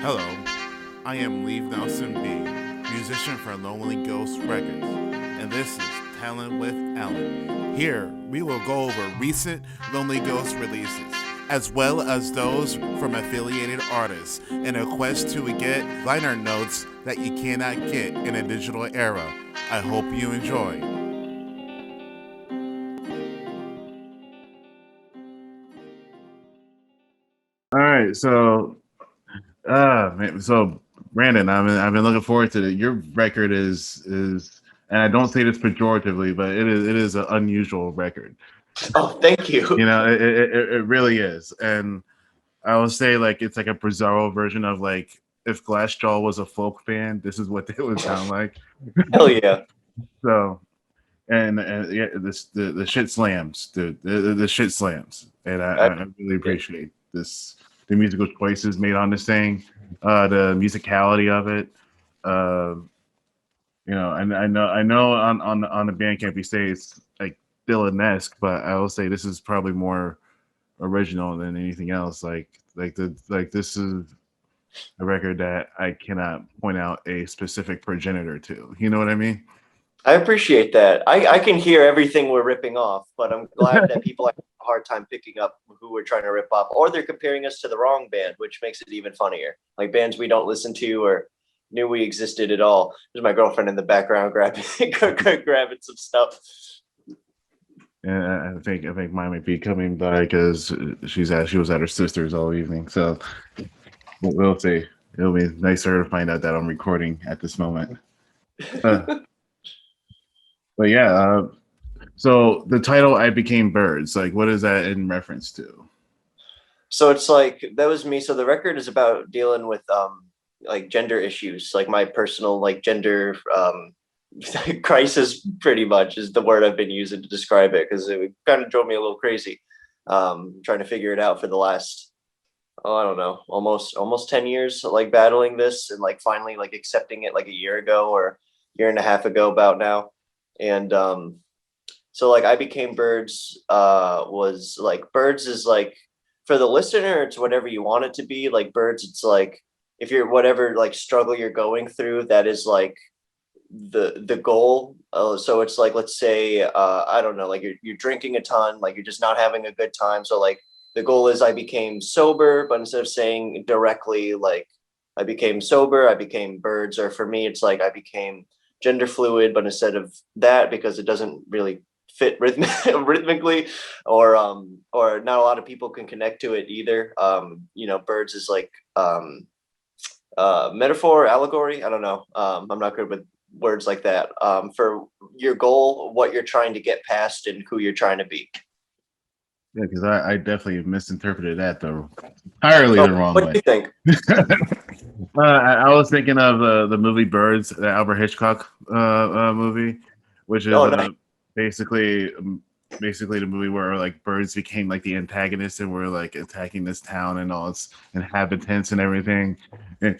Hello, I am Leave Nelson B, musician for Lonely Ghost Records, and this is Tellin with Ellen. Here, we will go over recent Lonely Ghost releases, as well as those from affiliated artists, in a quest to get liner notes that you cannot get in a digital era. I hope you enjoy. All right, so Brandon, I've been looking forward to it. Your record is, and I don't say this pejoratively, but it is an unusual record. Oh, thank you. You know, it really is, and I would say like it's like a bizarro version of like if Glassjaw was a folk band, this is what it would sound like. Hell yeah. So and yeah, the shit slams, the shit slams, and I I really appreciate it. appreciate this the musical choices made on this thing, the musicality of it. Uh, and I know on the Bandcamp you say it's like Dylan-esque, but I will say this is probably more original than anything else. Like this is a record that I cannot point out a specific progenitor to. You know what I mean? I appreciate that. I can hear everything we're ripping off, but I'm glad that people have a hard time picking up who we're trying to rip off, or they're comparing us to the wrong band, which makes it even funnier. Like bands we don't listen to or knew we existed at all. There's my girlfriend in the background grabbing grabbing some stuff. And I think mine might be coming by because she was at her sister's all evening. So we'll see. It'll be nicer to find out that I'm recording at this moment. Uh, but yeah, so the title "I Became Birds," like, what is that in reference to? So it's like that was me. So the record is about dealing with like gender issues, like my personal like gender crisis pretty much is the word I've been using to describe it because it kind of drove me a little crazy. Trying to figure it out for the last, oh, I don't know, almost 10 years, like battling this and like finally like accepting it like a year ago or year and a half ago about now. And so like I became birds was like birds is like for the listener, it's whatever you want it to be. Like birds, it's like if you're whatever like struggle you're going through, that is like the goal. So it's like let's say I don't know, like you're drinking a ton, like you're just not having a good time. So like the goal is I became sober, but instead of saying directly like I became sober, I became birds, or for me it's like I became gender fluid, but instead of that because it doesn't really fit rhythmically or not a lot of people can connect to it either. Birds is like metaphor, allegory. I don't know. I'm not good with words like that. For your goal, what you're trying to get past, and who you're trying to be. Yeah, because I definitely misinterpreted that the entirely So, the wrong what do way. you think? I was thinking of the movie Birds, the Albert Hitchcock movie, which is Oh, nice. basically basically the movie where like birds became like the antagonists and were like attacking this town and all its inhabitants and everything. And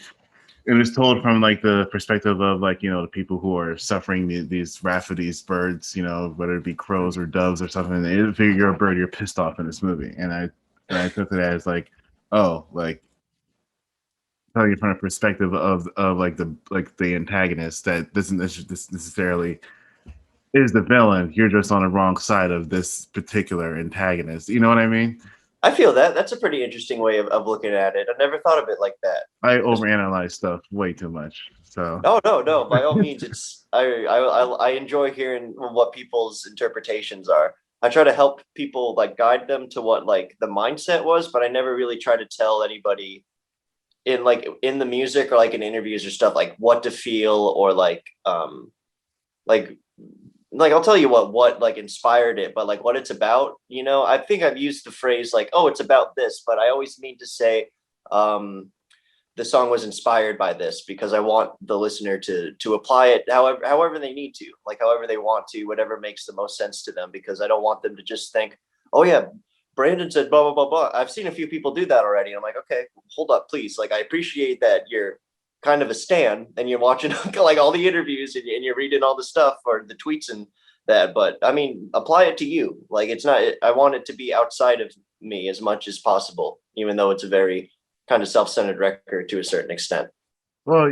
it was told from like the perspective of like the people who are suffering these wrath of these birds, whether it be crows or doves or something. They figure you're a bird, you're pissed off in this movie, and I took it as like, oh, like telling you from a perspective of like the antagonist that doesn't necessarily is the villain. You're just on the wrong side of this particular antagonist. You know what I mean? I feel that that's a pretty interesting way of looking at it. I've never thought of it like that. I That's overanalyze stuff way too much. So no, no, no. By all means, it's I enjoy hearing what people's interpretations are. I try to help people like guide them to what like the mindset was, but I never really try to tell anybody in the music or like in interviews or stuff like what to feel or like like I'll tell you what like inspired it, but like what it's about, I think I've used the phrase like, oh, it's about this, but I always mean to say um the song was inspired by this because I want the listener to apply it however they need to, like however they want to, whatever makes the most sense to them, because I don't want them to just think, oh yeah, Brandon said blah blah blah blah. I've seen a few people do that already. I'm like, okay, hold up, please. Like I appreciate that you're kind of a stan and you're watching like all the interviews and you're reading all the stuff or the tweets and that, but I mean, apply it to you. Like it's not. I want it to be outside of me as much as possible, even though it's a very kind of self-centered record to a certain extent. Well,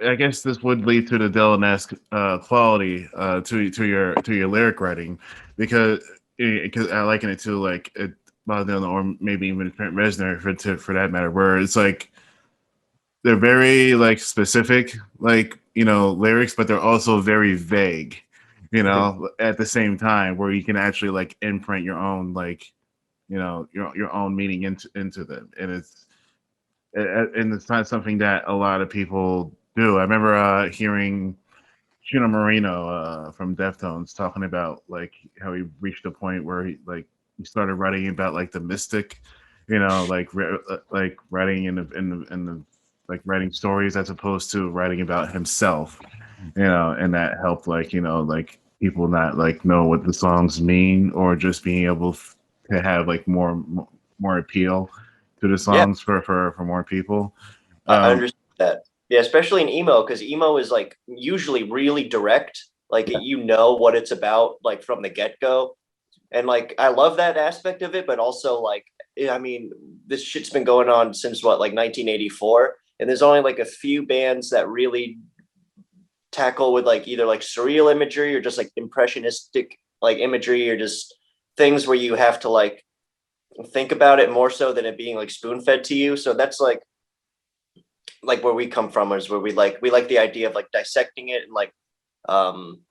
I guess this would lead to the Dylan-esque quality to your lyric writing, because I liken it to like Bob Dylan, or maybe even Trent Reznor for that matter, where it's like they're very like specific, like, you know, lyrics, but they're also very vague, you know, at the same time, where you can actually like imprint your own, like, you know, your own meaning into them, and it's not something that a lot of people do. I remember hearing Chino Marino from Deftones talking about like how he reached a point where he started writing about like the mystic, you know, like writing in the like writing stories as opposed to writing about himself, you know, and that helped, like, you know, like people not like know what the songs mean, or just being able to have like more appeal to the Yeah, songs for more people. I understand that. Yeah, especially in emo, because emo is like usually really direct. Like you know what it's about, like from the get-go. And like I love that aspect of it, but also like I mean, this shit's been going on since what, like 1984, and there's only like a few bands that really tackle with like either like surreal imagery or just like impressionistic like imagery, or just things where you have to like think about it more so than it being like spoon fed to you. So that's like where we come from, is where we like the idea of like dissecting it, and like um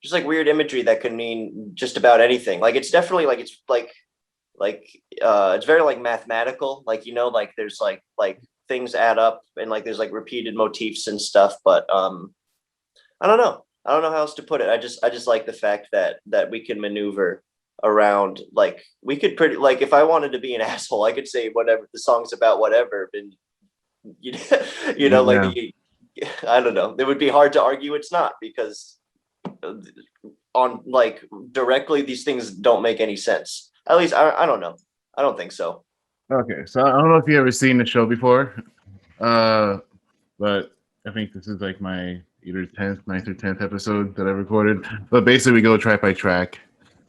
just like weird imagery that could mean just about anything. Like it's definitely like it's very like mathematical, like, you know, like there's like things add up, and like there's like repeated motifs and stuff. But I don't know how else to put it. I just like the fact that we can maneuver around, like we could pretty, like if I wanted to be an asshole, I could say whatever the song's about, whatever, and you, you know, like Yeah. I don't know, it would be hard to argue it's not, because on like directly these things don't make any sense. At least I don't know. I don't think so. Okay, so I don't know if you ever seen the show before, but I think this is like my either 10th, 9th, or 10th episode that I recorded. But basically, we go track by track,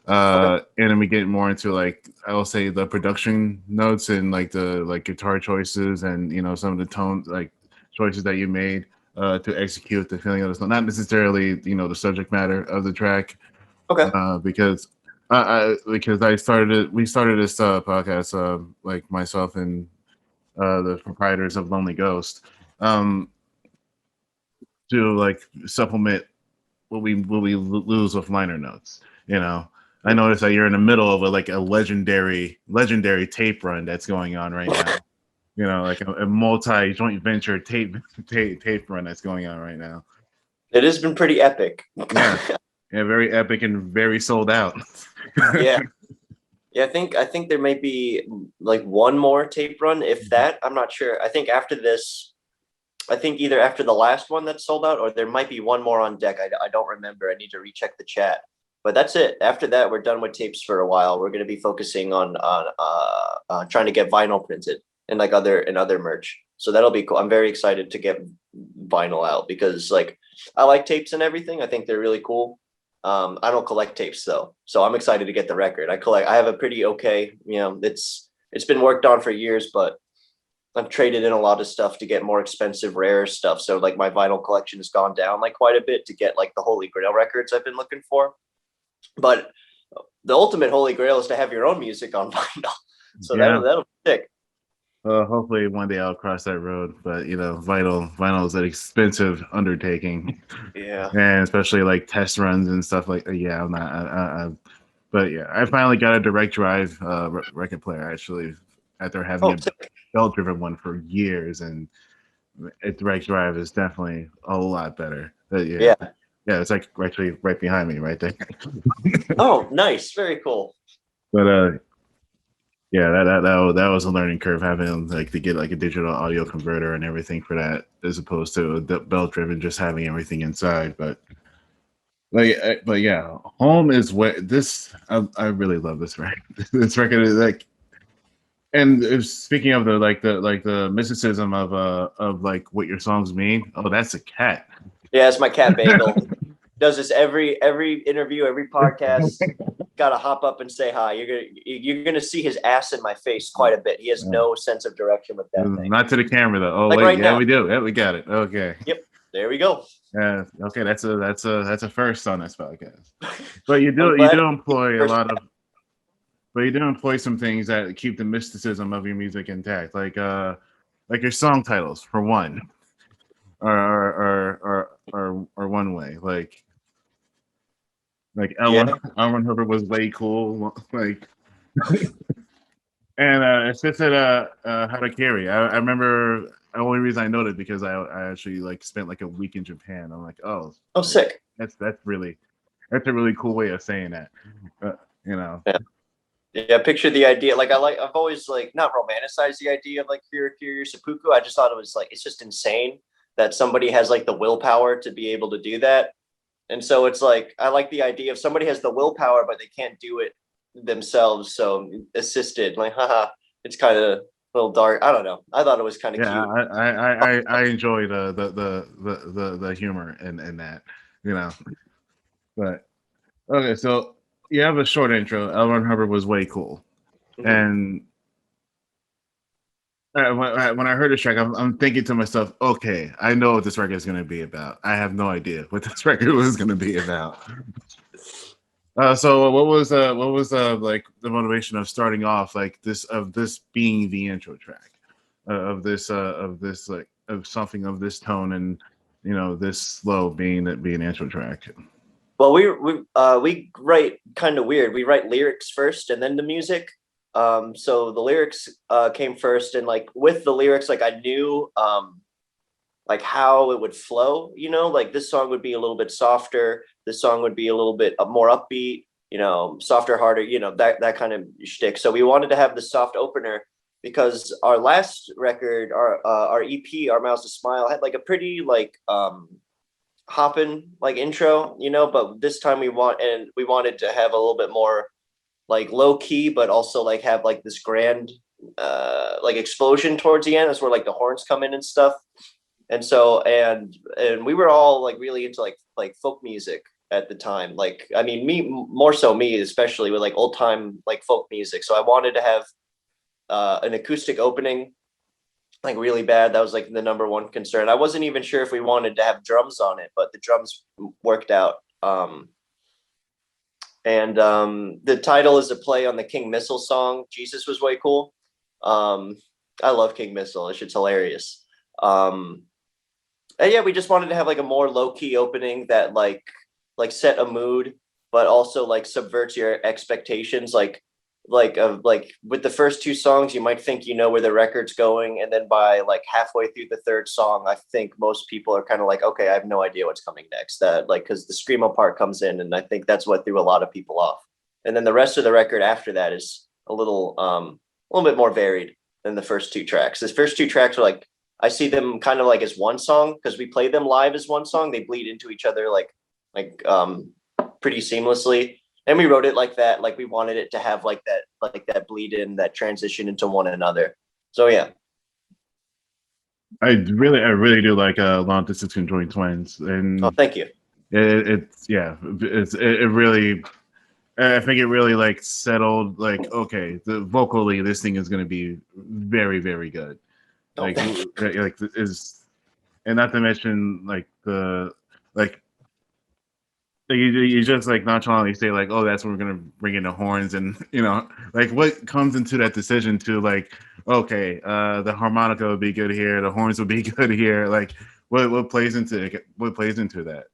and then we get more into like, I will say, the production notes and like the like guitar choices, and, you know, some of the tone like choices that you made to execute the feeling of the song. Not necessarily, you know, the subject matter of the track, Okay. because we started this podcast, like myself and the proprietors of Lonely Ghost, um, to like supplement what we lose with liner notes. You know, I noticed that you're in the middle of a legendary tape run that's going on right now. You know, like a multi joint venture tape run that's going on right now. It has been pretty epic. Yeah, yeah, very epic and very sold out. Yeah. Yeah, I think there might be like one more tape run, if that. I'm not sure. I think after this, I think either after the last one that's sold out, or there might be one more on deck. I don't remember. I need to recheck the chat. But that's it. After that, we're done with tapes for a while. We're going to be focusing on trying to get vinyl printed and like other merch. So that'll be cool. I'm very excited to get vinyl out, because like I like tapes and everything. I think they're really cool. I don't collect tapes though, so I'm excited to get the record. I have a pretty okay, you know, it's been worked on for years, but I've traded in a lot of stuff to get more expensive, rare stuff. So like my vinyl collection has gone down like quite a bit to get like the Holy Grail records I've been looking for. But the ultimate Holy Grail is to have your own music on vinyl. So Yeah. that'll be sick. Hopefully one day I'll cross that road, but, you know, vinyl is an expensive undertaking, Yeah. and especially like test runs and stuff like that. Yeah, I'm not. But yeah, I finally got a direct drive record player, actually, after having Oh, a sick. belt driven one for years, and a direct drive is definitely a lot better. Yeah, Yeah. yeah, it's like actually right behind me, right there. Oh, nice. Very cool. But yeah, that was a learning curve, having like to get like a digital audio converter and everything for that, as opposed to the belt driven, just having everything inside. But yeah, home is where this. I really love this record. This record is like, and speaking of the mysticism of like what your songs mean. Oh, that's a cat. Yeah, it's my cat Bagel. Does this every interview, every podcast. gotta hop up and say hi. You're gonna see his ass in my face quite a bit. He has no sense of direction with that thing. Not to the camera though. Oh like wait, right yeah, now. we do. Yeah, we got it. Okay. Yep, there we go. Yeah. Okay, that's a first on this podcast. But you I'm do glad employ a lot of. But you do employ some things that keep the mysticism of your music intact, like your song titles for one, or one way, like Elron Herbert was way cool, like, and it fits at How to Carry. I remember the only reason I noted because I actually like spent like a week in Japan. I'm like, oh, sick. That's a really cool way of saying that, you know. Yeah, picture the idea. Like I've always like not romanticized the idea of like Kiryu seppuku. I just thought it was like it's just insane that somebody has like the willpower to be able to do that. And so it's like I like the idea of somebody has the willpower but they can't do it themselves. So assisted, like haha, it's kind of a little dark. I don't know. I thought it was kind of cute. I enjoy the humor in that, you know. But okay, so you have a short intro. Elron Hubbard was way cool, and when I heard this track, I'm thinking to myself, okay, I know what this record is going to be about. I have no idea what this record was going to be about. So what was like the motivation of starting off like this being the intro track of this like of something of this tone and this slow being intro track? Well, we write kind of weird. We write lyrics first and then the music. So the lyrics came first, and like with the lyrics, like I knew like how it would flow. Like this song would be a little bit softer. This song would be a little bit more upbeat. Softer, harder. That kind of shtick. So we wanted to have the soft opener because our last record, our EP, Our Mouths to Smile, had like a pretty like hopping like intro, but this time we wanted to have a little bit more like low key, but also like have like this grand like explosion towards the end. That's where like the horns come in and stuff. And so and we were all like really into like folk music at the time. Like I mean more so me especially with like old time like folk music. So I wanted to have an acoustic opening like really bad. That was like the number one concern. I wasn't even sure if we wanted to have drums on it, but the drums worked out. And the title is a play on the King Missile song. Jesus was way cool. I love King Missile. That shit's hilarious. And yeah, we just wanted to have like a more low key opening that like set a mood, but also like subverts your expectations. Like with the first two songs, you might think where the record's going, and then by like halfway through the third song, I think most people are kind of like, okay, I have no idea what's coming next. That like because the screamo part comes in, and I think that's what threw a lot of people off. And then the rest of the record after that is a little bit more varied than the first two tracks. The first two tracks are like I see them kind of like as one song because we play them live as one song. They bleed into each other like pretty seamlessly. And we wrote it like that, like we wanted it to have like that bleed in, that transition into one another. So yeah. I really do like Long Distance Conjoined Twins, and thank you. It really, I think it really like settled like okay, the vocally this thing is going to be very very good, like is, and not to mention like the like. You just like nonchalantly say like, oh, that's when we're gonna bring in the horns, and like what comes into that decision to like, okay, the harmonica would be good here, the horns would be good here, like what plays into that?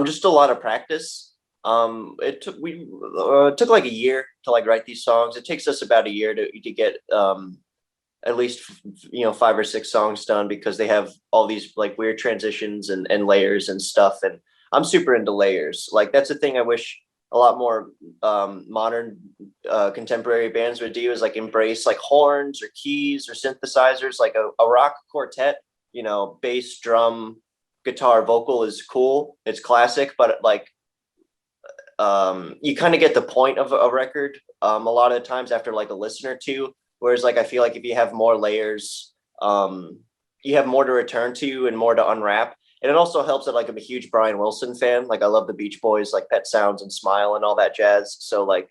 Just a lot of practice. It took like a year to like write these songs. It takes us about a year to get at least 5 or 6 songs done because they have all these like weird transitions and layers and stuff. And I'm super into layers. Like that's the thing I wish a lot more modern contemporary bands would do is like embrace like horns or keys or synthesizers, like a rock quartet, bass, drum, guitar, vocal is cool. It's classic, but like you kind of get the point of a record a lot of the times after like a listen or two. Whereas like I feel like if you have more layers, you have more to return to and more to unwrap. And it also helps that like I'm a huge Brian Wilson fan. Like I love the Beach Boys, like Pet Sounds and Smile and all that jazz. So like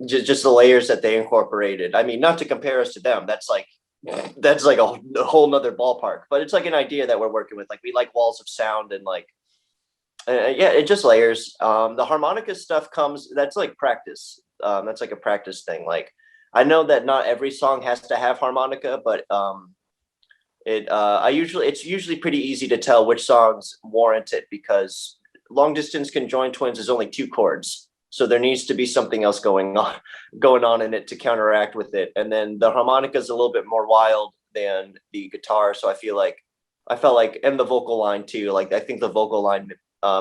just the layers that they incorporated. I mean, not to compare us to them. That's like a whole nother ballpark. But it's like an idea that we're working with. Like we like walls of sound and like yeah, it just layers. The harmonica stuff comes. That's like practice. That's like a practice thing. Like I know that not every song has to have harmonica, but it's usually pretty easy to tell which songs warrant it because long distance conjoined twins is only 2 chords, so there needs to be something else going on in it to counteract with it. And then the harmonica is a little bit more wild than the guitar, so I felt like, and the vocal line too. Like I think the vocal line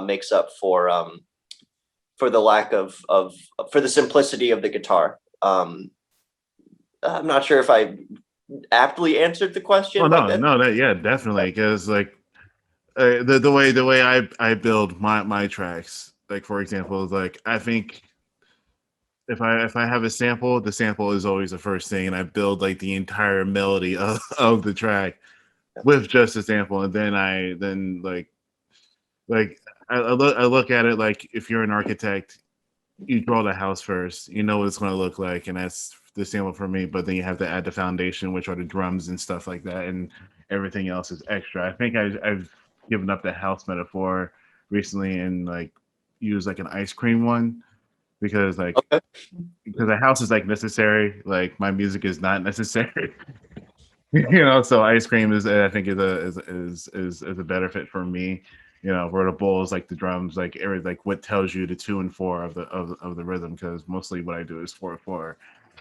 makes up for the lack of for the simplicity of the guitar. I'm not sure if I aptly answered the question. Oh like that. no, yeah, definitely. Because like the way I build my tracks, like for example, like I think if I have a sample, the sample is always the first thing, and I build like the entire melody of the track with just a sample, and then I look at it like if you're an architect, you draw the house first, you know what it's going to look like, and that's the sample for me. But then you have to add the foundation, which are the drums and stuff like that, and everything else is extra. I think I've given up the house metaphor recently and like use like an ice cream one because like Okay. because a house is like necessary, like my music is not necessary. So ice cream is I think is a better fit for me. Where the bowl is like the drums, like like what tells you the 2 and 4 of the rhythm, because mostly what I do is 4/4.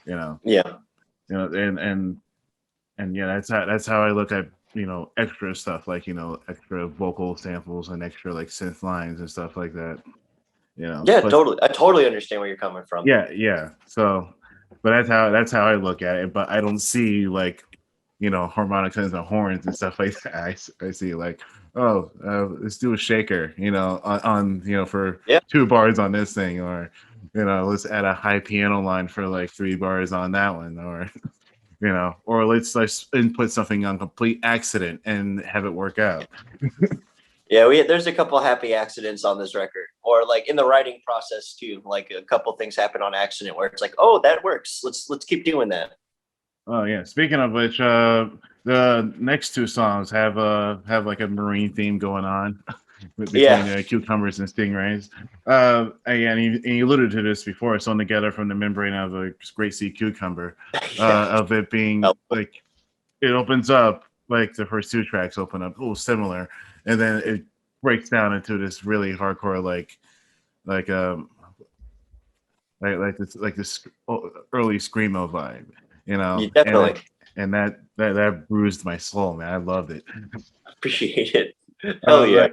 Yeah. And yeah, that's how I look at extra stuff, like extra vocal samples and extra like synth lines and stuff like that. Yeah, totally. I totally understand where you're coming from. Yeah. So, but that's how I look at it. But I don't see like harmonicas and horns and stuff like that. I see like, oh, let's do a shaker, on for 2 bars on this thing, or let's add a high piano line for like 3 bars on that one, or or let's input something on complete accident and have it work out. Yeah, there's a couple happy accidents on this record, or like in the writing process too. Like a couple things happen on accident where it's like, oh, that works. Let's keep doing that. Oh yeah. Speaking of which, the next 2 songs have like a marine theme going on between cucumbers and stingrays. And you alluded to this before. Sewn together from the membrane of a great sea cucumber. Of it being like it opens up like the first 2 tracks open up a little similar, and then it breaks down into this really hardcore like this early screamo vibe. Definitely. And that bruised my soul, man. I loved it. Appreciate it. Hell yeah.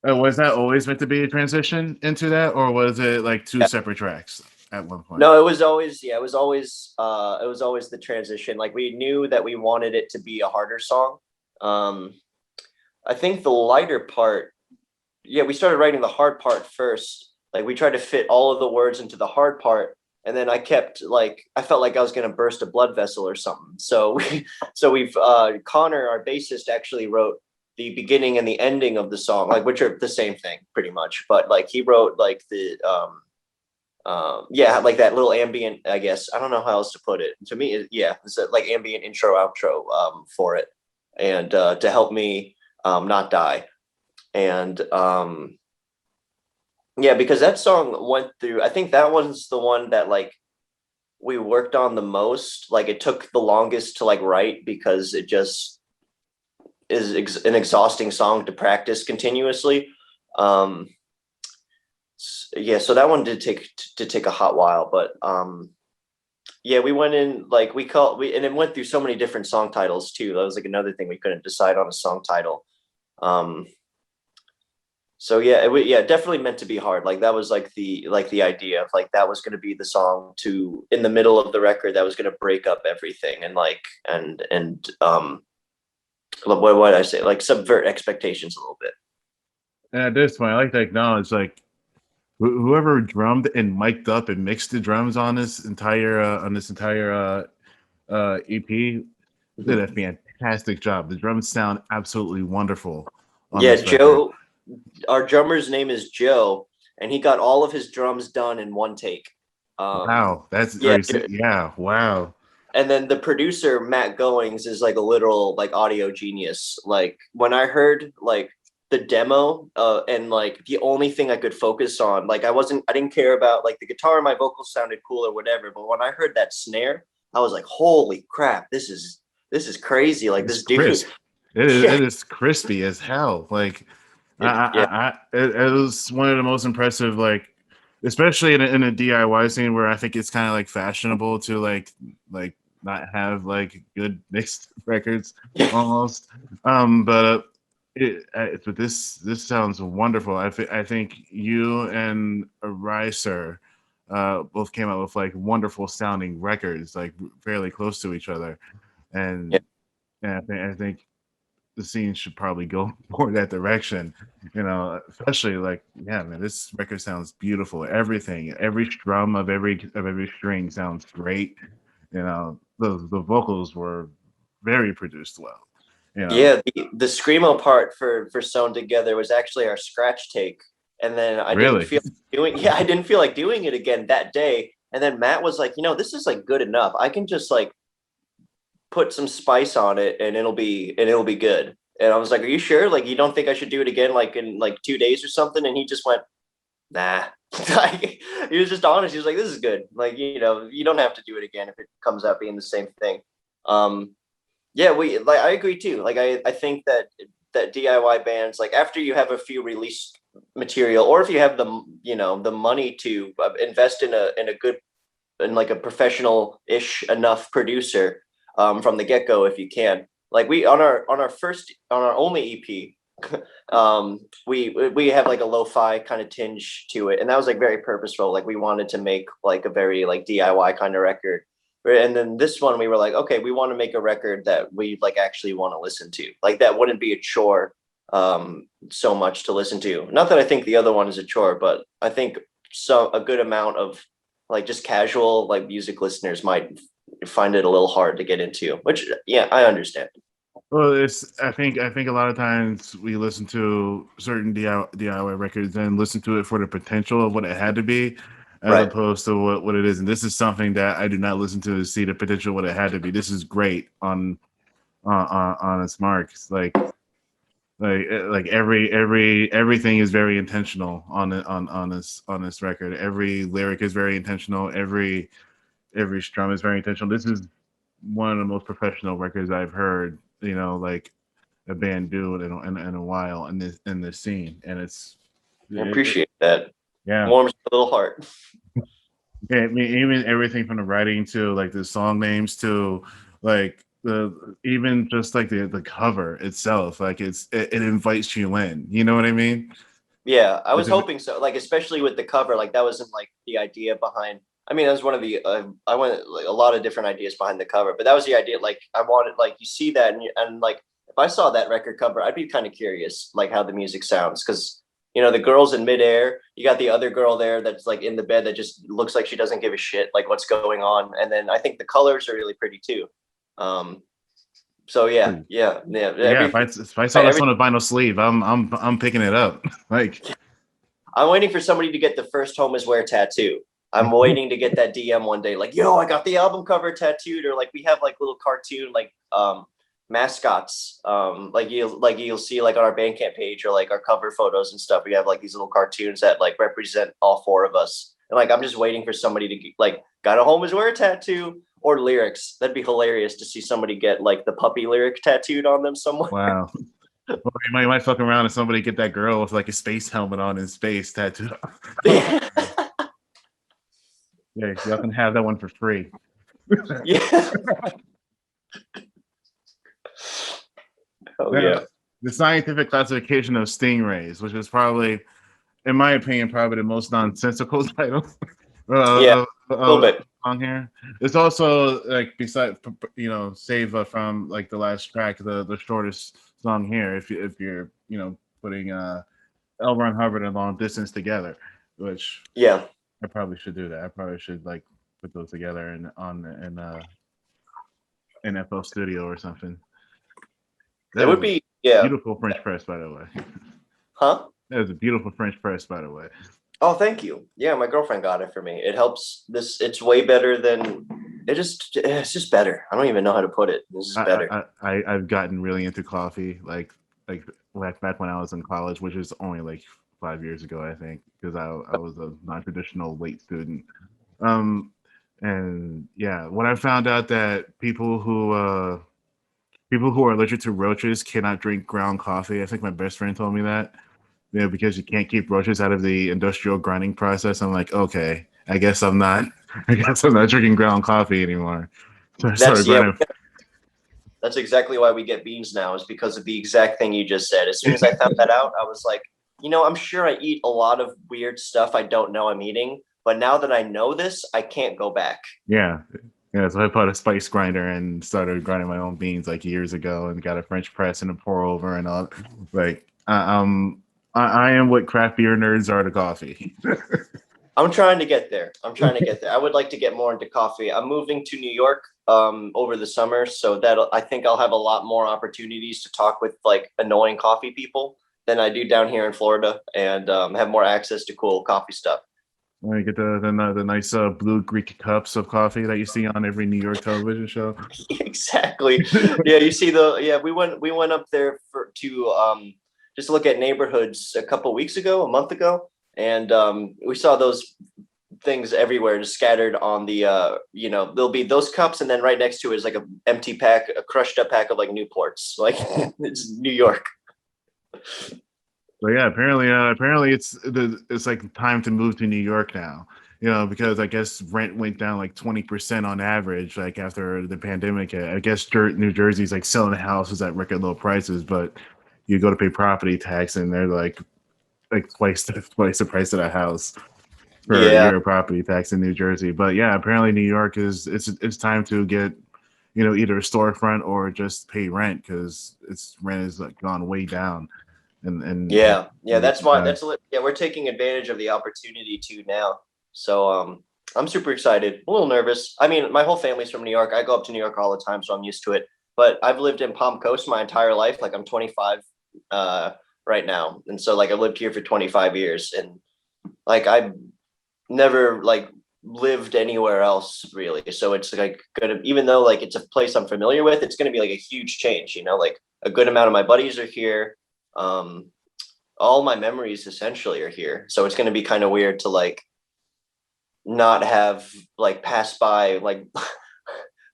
Was that always meant to be a transition into that, or was it like 2 separate tracks at one point? No, it was always the transition. Like we knew that we wanted it to be a harder song. I think the lighter part, we started writing the hard part first. Like we tried to fit all of the words into the hard part, and then I felt like I was gonna burst a blood vessel or something. So we've Connor, our bassist, actually wrote the beginning and the ending of the song, like which are the same thing pretty much. But like he wrote like the like that little ambient, I guess. I don't know how else to put it. To me, it's like ambient intro outro for it, and to help me not die. And because that song went through, I think that was the one that like we worked on the most. Like it took the longest to like write because it just is an exhausting song to practice continuously. So that one did take a hot while, but we went in like and it went through so many different song titles too. That was like another thing, we couldn't decide on a song title. It definitely meant to be hard. Like that was like the idea of like that was going to be the song to in the middle of the record that was going to break up everything and like and what did I say? Like subvert expectations a little bit. And at this point, I like to acknowledge like whoever drummed and mic'd up and mixed the drums on this entire EP, did a fantastic job. The drums sound absolutely wonderful on Yeah, this record. Joe, our drummer's name is Joe, and he got all of his drums done in one take. Wow, that's Yeah, very yeah. Wow, and then the producer Matt Goings is like a literal like audio genius. Like when I heard like the demo, and like the only thing I could focus on, like I didn't care about like the guitar, my vocals sounded cool or whatever, but when I heard that snare, I was like, holy crap, this is crazy. Like it's this dude, crisp. It is. yeah, It is crispy as hell. Like, yeah, it was one of the most impressive. Like, especially in a DIY scene where I think it's kind of like fashionable to like not have like good mixed records almost. But but this sounds wonderful. I think you and Ricer both came out with like wonderful sounding records, like fairly close to each other, yeah. and I think the scene should probably go more that direction, especially like, yeah, man, this record sounds beautiful. Everything, every strum of every string sounds great. The vocals were very produced well. Yeah, the screamo part for Sewn Together was actually our scratch take, and then Really, I didn't feel like doing it again that day. And then Matt was like, this is like good enough. I can just like put some spice on it, and it'll be good. And I was like, are you sure? Like, you don't think I should do it again, like in like 2 days or something? And he just went, nah. Like, he was just honest. He was like, this is good. Like, you don't have to do it again if it comes out being the same thing. Um, yeah, I agree too. Like I think that DIY bands, like after you have a few released material, or if you have the money to invest in a good, in like a professional ish enough producer, from the get go, if you can. Like we on our only EP, we have like a lo-fi kind of tinge to it, and that was like very purposeful. Like we wanted to make like a very like DIY kind of record. And then this one, we were like, okay, we want to make a record that we like actually want to listen to. Like that wouldn't be a chore, so much to listen to. Not that I think the other one is a chore, but I think a good amount of like just casual like music listeners might find it a little hard to get into. Which, yeah, I understand. well, I think a lot of times we listen to certain DIY records and listen to it for the potential of what it had to be, as Right. opposed to what it is. And this is something that I do not listen to see the potential of what it had to be. This is great on its marks. Like everything is very intentional on this record. Every lyric is very intentional. Every strum is very intentional. This is one of the most professional records I've heard. Like a band do in a while in this scene, and I it, appreciate that. yeah. Warms a little heart. Yeah, I mean, even everything from the writing to like the song names to like the even just like the cover itself, like it invites you in. You know what I mean? Yeah, I was It's a- hoping so. Like, especially with the cover, like that wasn't like the idea behind. I mean, that was one of the. I went like a lot of different ideas behind the cover, but that was the idea. Like, I wanted like you see that, and like if I saw that record cover, I'd be kind of curious, like how the music sounds, because the girl's in midair. You got the other girl there that's like in the bed that just looks like she doesn't give a shit, like what's going on. And then I think the colors are really pretty too. Um, so yeah. yeah, if I saw this Every on a vinyl sleeve, I'm picking it up. Like, I'm waiting for somebody to get the first Home Is Where tattoo. I'm waiting to get that DM one day, like, yo, I got the album cover tattooed, or like we have like little cartoon like mascots. Like you'll see like on our Bandcamp page or like our cover photos and stuff. We have like these little cartoons that like represent all four of us. And like I'm just waiting for somebody to like got a Home Is Where tattoo or lyrics. That'd be hilarious to see somebody get like the puppy lyric tattooed on them somewhere. wow. Well, you might fuck around and somebody get that girl with like a space helmet on in space tattooed. Yeah, y'all can have that one for free. Yeah. Oh yeah. The scientific classification of stingrays, which is probably, in my opinion, probably the most nonsensical title Yeah. A little bit. on here. It's also like beside, save from like the last track, the shortest song here. If you're putting L. Ron Hubbard and Long Distance together, which Yeah. I probably should do that. I probably should like put those together and an FL Studio or something. It would be, yeah. Beautiful French press, by the way. Huh? That was a beautiful French press, by the way. Oh, thank you. Yeah, my girlfriend got it for me. It helps. It's way better than it's just better. I don't even know how to put it. This is better. I've gotten really into coffee, like back when I was in college, which is only like 5 years ago, I think, because I was a non-traditional late student. And yeah, when I found out that people who are allergic to roaches cannot drink ground coffee, I think my best friend told me that. Yeah, because you can't keep roaches out of the industrial grinding process. I'm like, okay, I guess I'm not. I guess I'm not drinking ground coffee anymore. So I started That's yeah. grinding. That's exactly why we get beans now, is because of the exact thing you just said. As soon as I found that out, I was like, I'm sure I eat a lot of weird stuff I don't know I'm eating, but now that I know this, I can't go back. Yeah. Yeah, so I bought a spice grinder and started grinding my own beans like years ago, and got a French press and a pour over and all. Like, I am what craft beer nerds are to coffee. I'm trying to get there. I would like to get more into coffee. I'm moving to New York over the summer, so that I think I'll have a lot more opportunities to talk with like annoying coffee people than I do down here in Florida, and have more access to cool coffee stuff. You get the nice blue Greek cups of coffee that you see on every New York television show. Exactly. Yeah, you see we went up there to just look at neighborhoods a month ago, and we saw those things everywhere just scattered on the there'll be those cups, and then right next to it is like a crushed up pack of like Newports. Like it's New York. But yeah, apparently it's like time to move to New York now. Because I guess rent went down like 20% on average, like after the pandemic. I guess New Jersey's like selling houses at record low prices, but you go to pay property tax and they're like twice the price of a house for Yeah. your property tax in New Jersey. But yeah, apparently New York it's time to get either a storefront or just pay rent, because its rent has like gone way down. And Yeah, that's why we're taking advantage of the opportunity to now. So I'm super excited, a little nervous. I mean, my whole family's from New York. I go up to New York all the time, so I'm used to it. But I've lived in Palm Coast my entire life. Like I'm 25 right now, and so like I've lived here for 25 years, and like I've never like lived anywhere else really. So it's like gonna, even though like it's a place I'm familiar with, it's gonna be like a huge change. Like a good amount of my buddies are here. All my memories essentially are here, so it's going to be kind of weird to like not have like pass by like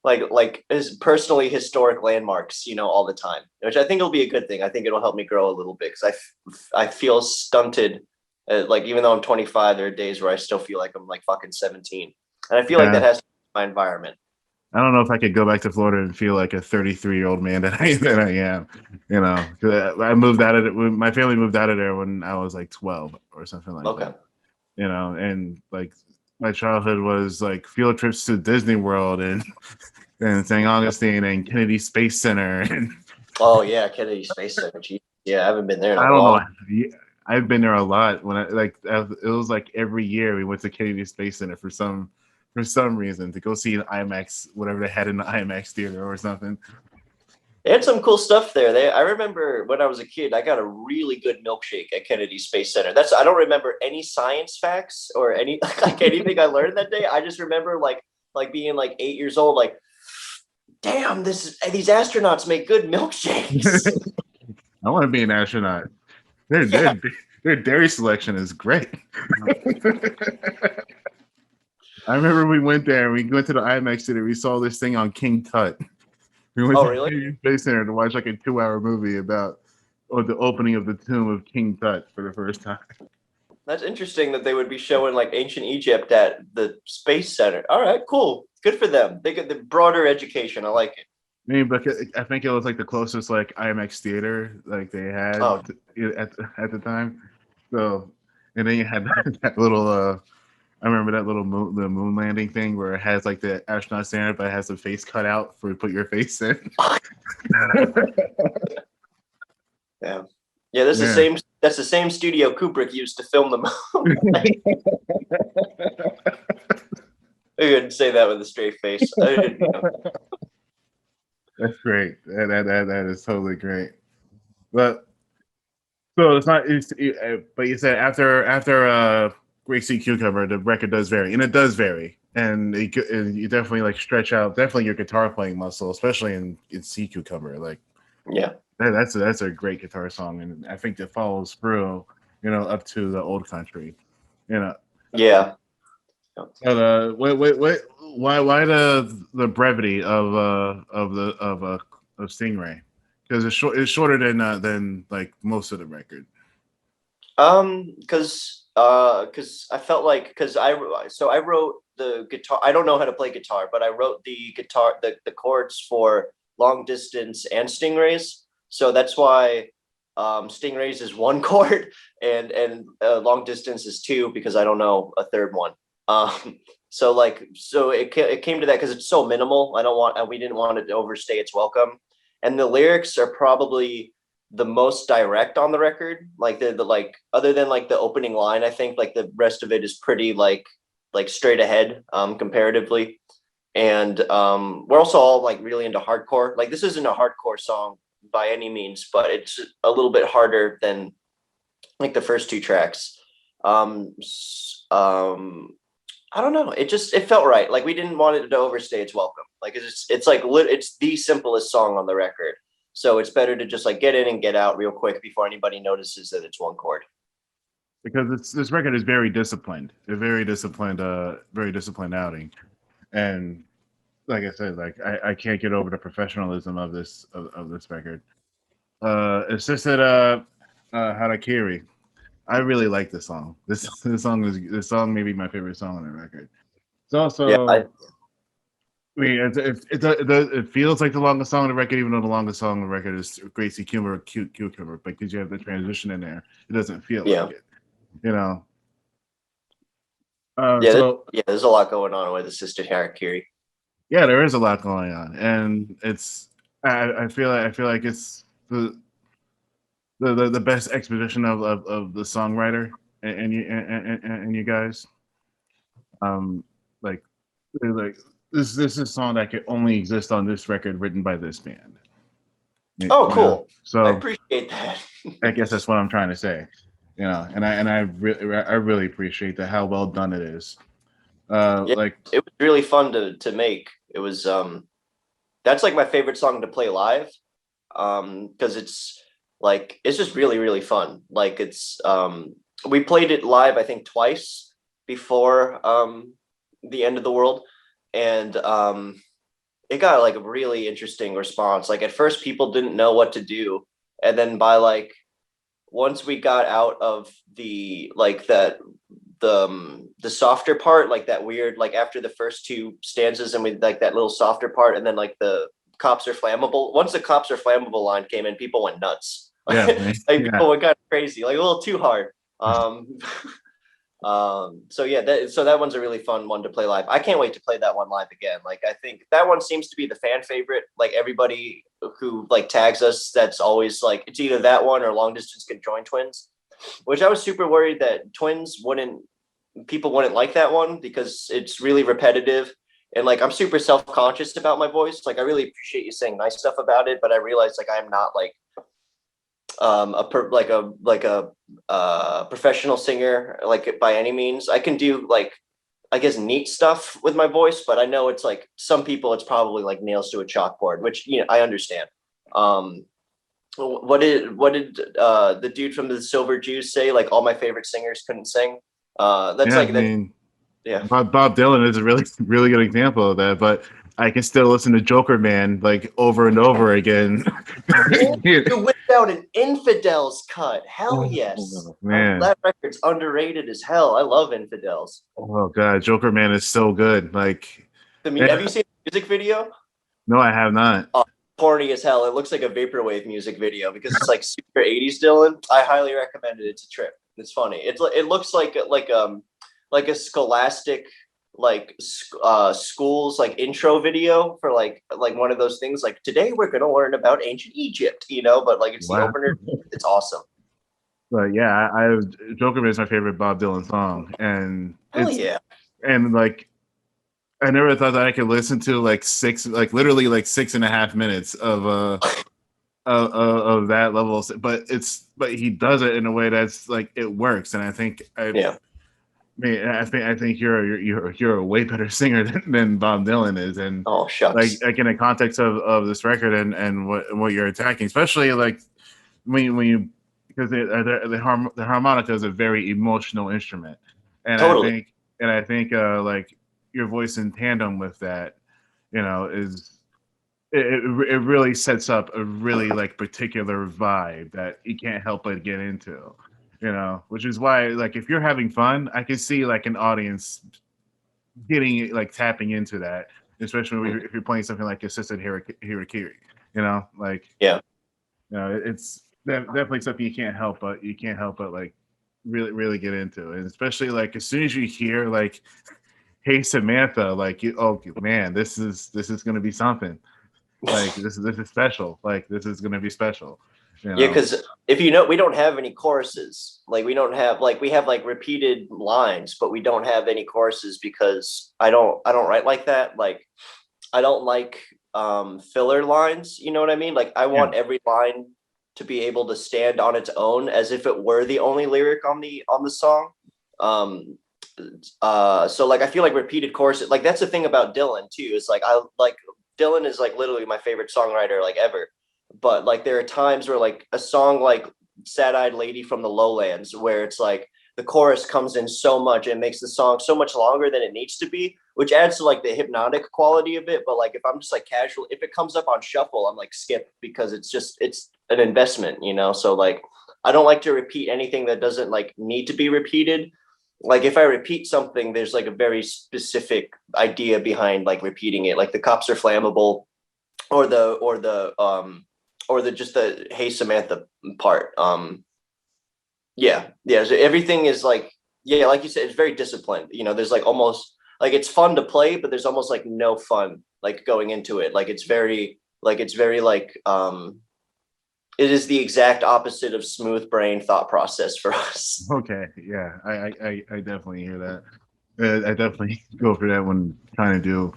like as personally historic landmarks all the time, which I think will be a good thing. I think it'll help me grow a little bit, because I feel stunted, like even though I'm 25, there are days where I still feel like I'm like fucking 17, and I feel like that has to do with my environment. I don't know if I could go back to Florida and feel like a 33-year-old man that I am. 'Cause I moved out of it. My family moved out of there when I was like 12 or something like that. And like my childhood was like field trips to Disney World and St. Augustine and Kennedy Space Center. And oh yeah, Kennedy Space Center. Yeah, I haven't been there in I a don't long. know. I've been there a lot. It was like every year we went to Kennedy Space Center for some reason, to go see an IMAX, whatever they had in the IMAX theater or something. They had some cool stuff there. I remember when I was a kid, I got a really good milkshake at Kennedy Space Center. I don't remember any science facts or any like anything I learned that day. I just remember like being like 8 years old, like, damn, these astronauts make good milkshakes. I want to be an astronaut. Their dairy selection is great. I remember we went there. We went to the IMAX theater. We saw this thing on King Tut. We went to the Space Center to watch like a 2-hour movie about the opening of the tomb of King Tut for the first time. That's interesting that they would be showing like ancient Egypt at the Space Center. All right, cool. Good for them. They get the broader education. I like it. I mean, but I think it was like the closest like IMAX theater like they had at the time. So, and then you had that little I remember that little the moon landing thing where it has like the astronaut standing, but it has the face cut out for put your face in. Yeah. Yeah, that's the same studio Kubrick used to film the movie. I couldn't say that with a straight face. I didn't know. That's great. That is totally great. But so it's not. But you said after Great Sea Cucumber, the record does vary, and it does vary, and you definitely like stretch out definitely your guitar playing muscle, especially in Sea Cucumber. Like Yeah. that's a great guitar song, and I think it follows through, up to the Old Country, you know. Yeah. But why the brevity of Stingray? Because it's shorter than like most of the record. Because I felt like I wrote the guitar. I don't know how to play guitar, but I wrote the chords for Long Distance and Stingrays. So that's why Stingrays is one chord and Long Distance is two, because I don't know a third one. So it came to that because it's so minimal. We didn't want it to overstay its welcome, and the lyrics are probably the most direct on the record. Like the like, other than like the opening line, I think like the rest of it is pretty like straight ahead, comparatively. And we're also all like really into hardcore. Like, this isn't a hardcore song by any means, but it's a little bit harder than like the first two tracks. Um, I don't know. It felt right. Like, we didn't want it to overstay its welcome. Like, it's the simplest song on the record. So it's better to just like get in and get out real quick before anybody notices that it's one chord. Because this record is very disciplined, very disciplined outing, and like I said, like I can't get over the professionalism of this record. It's just that Harakiri. I really like this song. This song may be my favorite song on the record. It's Yeah, also, I mean, it feels like the longest song on the record, even though the longest song on the record is Great Sea Cucumber, but because you have the transition in there, it doesn't feel yeah, like it, you know. yeah, So there's a lot going on with Assisted Harakiri. yeah, there is a lot going on, and I feel like it's the best exposition of the songwriter and you guys. Um, like like this is a song that could only exist on this record written by this band. Oh, cool. I So appreciate that. I guess that's what I'm trying to say. I really appreciate that, how well done it is. Yeah, Like it was really fun to make. It was that's like my favorite song to play live. Because it's just really, really fun. Like, we played it live, I think, twice before the end of the world, and it got like a really interesting response. Like, at first people didn't know what to do, and then by like, once we got out of the like that the softer part, like that weird, like after the first two stanzas, and we like that little softer part, and then like the cops are flammable. Once the cops are flammable line came in, people went nuts. yeah, man. Like, Yeah. people went kind of crazy, like a little too hard. So yeah, that one's a really fun one to play live. I can't wait to play that one live again. Like, I think that one seems to be the fan favorite. Like, everybody who like tags us, that's always like, it's either that one or Long Distance Conjoined Twins, which I was super worried that people wouldn't like that one, because it's really repetitive, and like, I'm super self-conscious about my voice. Like, I really appreciate you saying nice stuff about it, but I realize like I'm not like a professional singer, like, by any means. I can do like, I guess, neat stuff with my voice, but I know it's like, some people it's probably like nails to a chalkboard, which, I understand. What did the dude from the Silver Jews say? Like, all my favorite singers couldn't sing. That's Yeah, like I that. mean, Yeah. Bob Dylan is a really really good example of that. But I can still listen to Joker Man like over and over again. You whipped out an Infidels cut. Hell yes. Oh, man. That record's underrated as hell. I love Infidels. Oh god, Joker Man is so good. Like, Have yeah, you seen the music video? no, I have not. Corny as hell. It looks like a vaporwave music video because it's like super 80s Dylan. I highly recommend it. It's a trip. It's funny. It looks like a scholastic school's like intro video for like one of those things, like, today we're going to learn about ancient Egypt, but like, it's the Wow. opener. It's awesome. But yeah, I Joker Man is my favorite Bob Dylan song, and Hell yeah. and like I never thought that I could listen to literally 6.5 minutes of that level, but he does it in a way that's like it works, and Yeah, I think you're a way better singer than Bob Dylan is, and oh like shucks, in the context of this record and what you're attacking, especially like when you because the harmonica is a very emotional instrument, and totally. I think like your voice in tandem with that, is it really sets up a really like particular vibe that you can't help but get into, which is why like if you're having fun, I can see like an audience getting like tapping into that, especially if you're playing something like Assisted Hirakiri, like Yeah. it's definitely something you can't help but like really get into, and especially like as soon as you hear like Hey Samantha, like oh man, this is gonna be something. Like this is special. Like this is gonna be special. You Yeah, know. because if you know, we don't have any choruses. Like we don't have like we have like repeated lines, but we don't have any choruses because I don't write like that. Like I don't like filler lines. You know what I mean? Like I Yeah. want every line to be able to stand on its own as if it were the only lyric on the song. Um, so like I feel like repeated choruses. Like that's the thing about Dylan too. Is like I like Dylan is like literally my favorite songwriter like ever, but like there are times where like a song like Sad-Eyed Lady from the Lowlands where it's like the chorus comes in so much and makes the song so much longer than it needs to be, which adds to like the hypnotic quality of it. But like if I'm just like casual, if it comes up on shuffle, I'm like skip because it's an investment, so like I don't like to repeat anything that doesn't like need to be repeated. Like if I repeat something, there's like a very specific idea behind like repeating it, like the cops are flammable or the just the Hey Samantha part. Yeah, so everything is like, yeah, like you said, it's very disciplined. There's like almost like it's fun to play, but there's almost like no fun like going into it. Like it's very it is the exact opposite of smooth brain thought process for us. Okay. Yeah. I definitely hear that. I definitely go for that when trying to do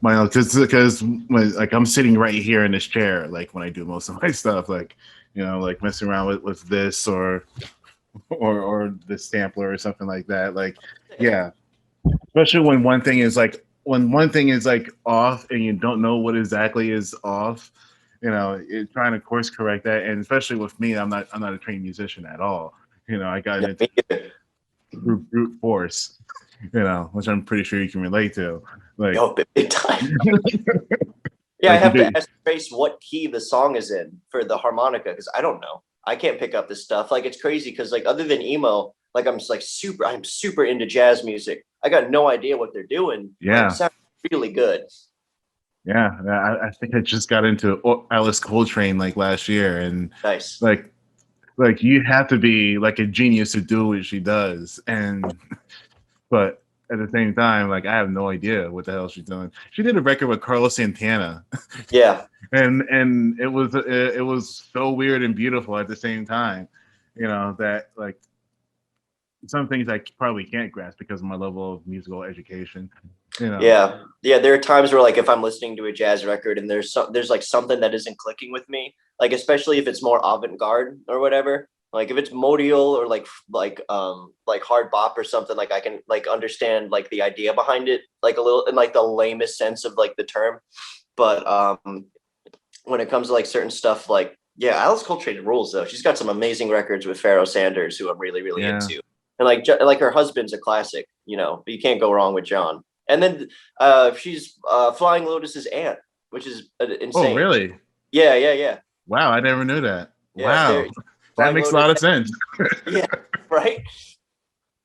my own because when like I'm sitting right here in this chair, like when I do most of my stuff, like like messing around with this or the sampler or something like that. Like, yeah, especially when one thing is like off and you don't know what exactly is off, you're trying to course correct that. And especially with me, I'm not a trained musician at all. I got Yeah, into me either. brute force, which I'm pretty sure you can relate to. Like, Yo, big time. Yeah, I like you have to did. ask Trace what key the song is in for the harmonica because I don't know. I can't pick up this stuff. Like it's crazy because like other than emo, like I'm super into jazz music. I got no idea what they're doing, but it Yeah. sounds really good. Yeah. I think I just got into Alice Coltrane like last year, and Nice. like you have to be like a genius to do what she does, and but at the same time, like I have no idea what the hell she's doing. She did a record with Carlos Santana, Yeah. and it was so weird and beautiful at the same time. That like some things I probably can't grasp because of my level of musical education. Yeah. Yeah. There are times where like if I'm listening to a jazz record and there's like something that isn't clicking with me, like especially if it's more avant-garde or whatever. Like if it's modial or like hard bop or something, like I can like understand like the idea behind it, like a little in like the lamest sense of like the term. But when it comes to like certain stuff, like yeah, Alice Coltrane rules though. She's got some amazing records with Pharoah Sanders, who I'm really really Yeah. into, and like her husband's a classic. But you can't go wrong with John. And then she's Flying Lotus's aunt, which is Oh, insane. really? Yeah, yeah, yeah, Wow, I never knew that. yeah. Wow, that Flying makes a Lotus. lot of sense. Yeah, right.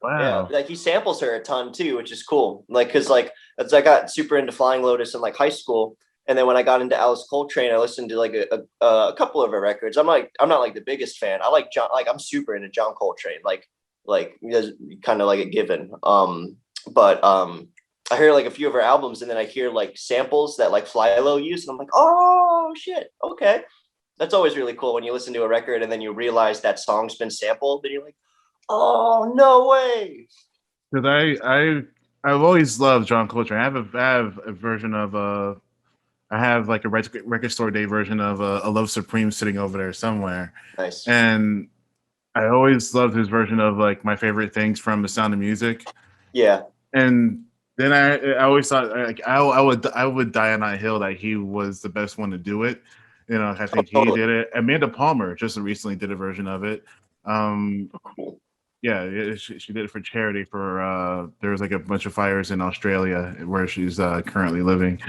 Yeah, Wow. like he samples her a ton too, which is cool. Like, cause like as I got super into Flying Lotus in like high school, and then when I got into Alice Coltrane, I listened to like a couple of her records. I'm not like the biggest fan. I like John. Like I'm super into John Coltrane. Like kind of like a given. But I hear like a few of her albums, and then I hear like samples that like Flylo used, and I'm like, oh shit, okay. That's always really cool when you listen to a record and then you realize that song's been sampled, and you're like, oh no way. Because I've always loved John Coltrane. I have a version of I have like a record store day version of a Love Supreme sitting over there somewhere, Nice. and I always loved his version of like My Favorite Things from The Sound of Music. Yeah. And then I always thought like I would die on that hill that he was the best one to do it. You know, I Oh, think he totally. did it. Amanda Palmer just recently did a version of it. Um, Cool. yeah, she did it for charity for there was like a bunch of fires in Australia where she's currently living.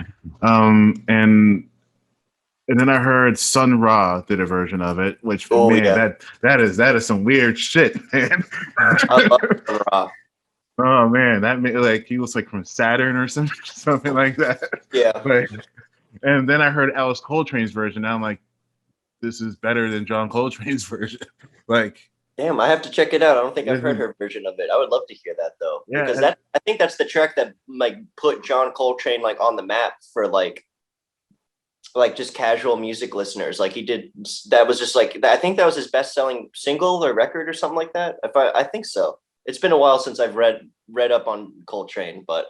And then I heard Sun Ra did a version of it, which Oh man, yeah. that is some weird shit, man. I love Sun Ra. Oh man, that made like he was like from Saturn or something, something like that. Yeah. But and then I heard Alice Coltrane's version. And I'm like, this is better than John Coltrane's version. Like, Damn, I have to check it out. I don't think I've this heard is, her version of it. I would love to hear that though, yeah, because that I think that's the track that like put John Coltrane like on the map for like just casual music listeners. Like he did that was just like I think that was his best selling single or record or something like that. If I think so. It's been a while since I've read up on Coltrane, but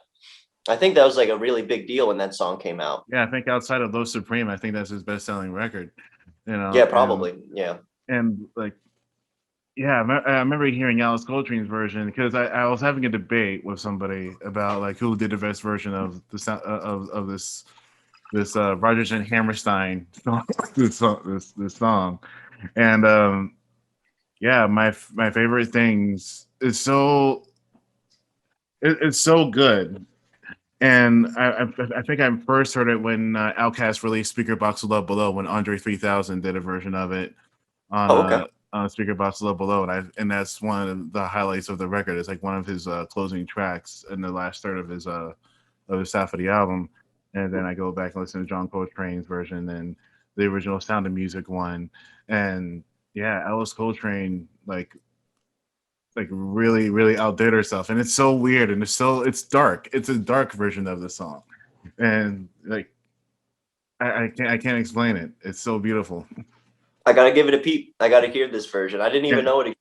I think that was like a really big deal when that song came out. yeah. I think outside of Low Supreme, I think that's his best selling record. You Yeah, know, probably. Yeah. and like yeah, I remember hearing Alice Coltrane's version because I was having a debate with somebody about like who did the best version of the sound of this Rodgers and Hammerstein song, this song, and yeah, my favorite things is it's so good, and I think I first heard it when Outkast released Speaker Box of Love Below when Andre 3000 did a version of it Oh, okay. on Speaker Box of Love Below, and that's one of the highlights of the record. It's like one of his closing tracks in the last third of his half of the album, and then I go back and listen to John Coltrane's version and the original Sound of Music one, and yeah, Alice Coltrane like really outdid herself, and it's so weird and it's dark. It's a dark version of the song, and like I can't explain it. It's so beautiful. I gotta give it a peep. I gotta hear this version. I didn't Yeah, even know it.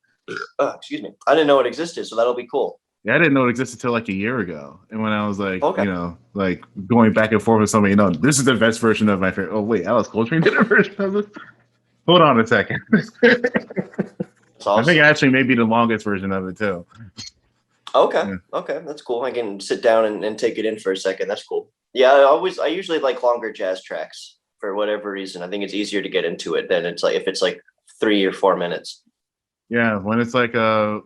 Excuse me. I didn't know it existed, so that'll be cool. yeah, I didn't know it existed till like a year ago, and when I was like, Okay. you know, like going back and forth with somebody, you know, this is the best version of my favorite. Oh wait, Alice Coltrane did a version of this. Hold on a second. That's I think it awesome. actually may be the longest version of it too. Okay. Yeah. Okay. That's cool. I can sit down and take it in for a second. That's cool. Yeah, I usually like longer jazz tracks for whatever reason. I think it's easier to get into it than it's like if it's like 3 or 4 minutes. Yeah, when it's like yeah,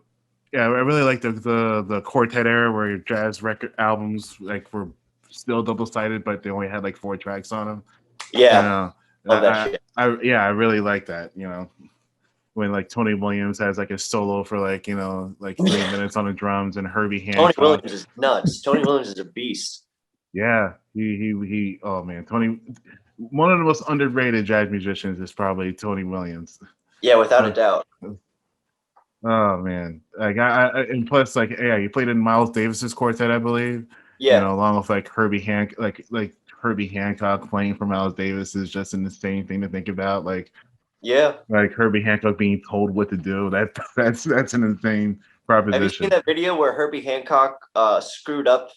I really like the quartet era where jazz record albums like were still double sided, but they only had like 4 tracks on them. You Yeah. know, Love that shit. yeah, I really like that. You know, when like Tony Williams has like a solo for like you know like 3 minutes on the drums, and Herbie Tony Hancock. Williams is nuts. Tony Williams is a beast. Yeah, he. Oh man, Tony. One of the most underrated jazz musicians is probably Tony Williams. Yeah, without a doubt. Oh man, like and plus like yeah, he played in Miles Davis's quartet, I believe. You Yeah. know, along with like like Herbie Hancock playing for Miles Davis is just an insane thing to think about. Yeah. Like Herbie Hancock being told what to do. That's an insane Have you seen proposition. that video where Herbie Hancock screwed up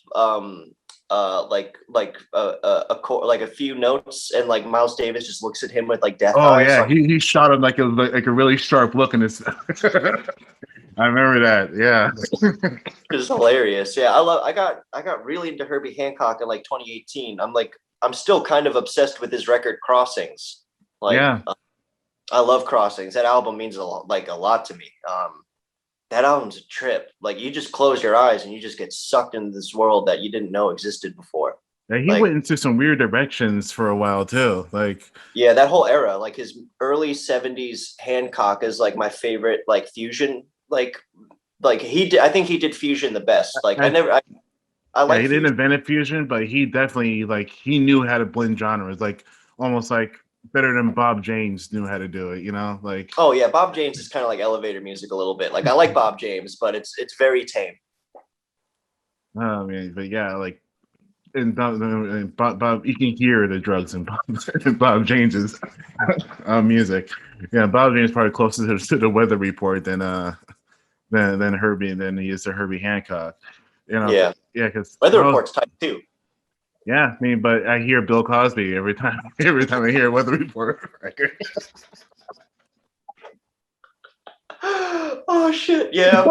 like a few notes and like Miles Davis just looks at him with like death Oh eyes yeah, like he shot him like a really sharp look in his. I remember that. Yeah. it's hilarious. Yeah, I got really into Herbie Hancock in like 2018. I'm still kind of obsessed with his record Crossings. Like Yeah. I love Crossings. That album means a lot to me. That album's a trip. Like you just close your eyes and you just get sucked into this world that you didn't know existed before. Yeah, he Like went into some weird directions for a while too. Like, yeah, that whole era, like his early 70s Hancock is like my favorite like fusion. Like he did I think he did fusion the best. Like I, I yeah, like he didn't fusion. invent fusion, but he definitely like he knew how to blend genres, like almost like better than Bob James knew how to do it. You know, like Oh yeah, Bob James is kind of like elevator music a little bit. Like I like Bob James, but it's very tame. oh man, but yeah, like and Bob, you can hear the drugs in Bob James's music. Yeah, Bob James is probably closer to the Weather Report than Herbie than he is to Herbie Hancock. You know, Yeah. yeah, because Weather Report's tight too. Yeah, I mean, but I hear Bill Cosby every time. Every time I hear a Weather Report record. Oh shit! Yeah.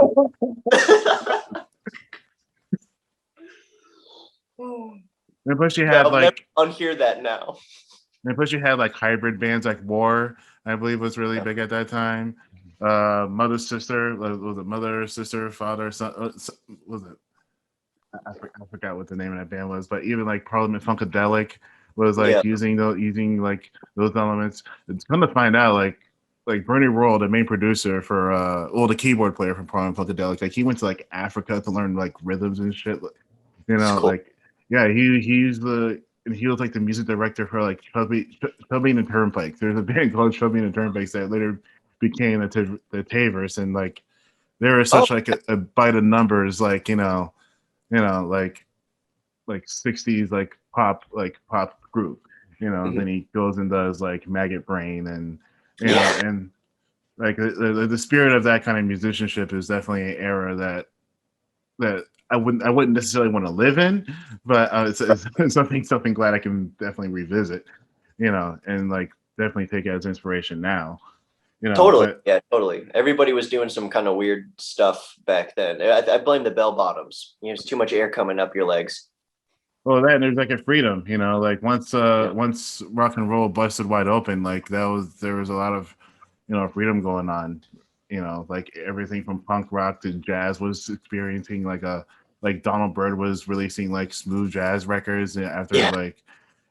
And plus, you Yeah, had I'll never like, unhear that now. and plus you had like hybrid bands like War, I believe was really big at that time. Mother Sister, was it Mother Sister Father Son? Was it? I forgot what the name of that band was, but even like Parliament Funkadelic was Yeah. like using like those elements. It's come to find out like Bernie Worrell, the main producer for the keyboard player from Parliament Funkadelic, like he went to like Africa to learn like rhythms and shit. You It's know, cool. like yeah, he was like the music director for like Chubby and the Turnpikes. There's a band called Chubby and the Turnpikes that later became the Tavers, and like they were Oh, such like a bite of numbers, like like 60s like pop group. Then he goes and does like Maggot Brain, and yeah. and like the spirit of that kind of musicianship is definitely an era that I wouldn't necessarily want to live in, but it's something glad I can definitely revisit, and like definitely take it as inspiration now, Totally. but Yeah, totally. Everybody was doing some kind of weird stuff back then. I blame the bell bottoms. There's too much air coming up your legs. well, that and there's like a freedom, like Yeah. once rock and roll busted wide open, like there was a lot of freedom going on, like everything from punk rock to jazz was experiencing like Donald Byrd was releasing like smooth jazz records after Yeah. like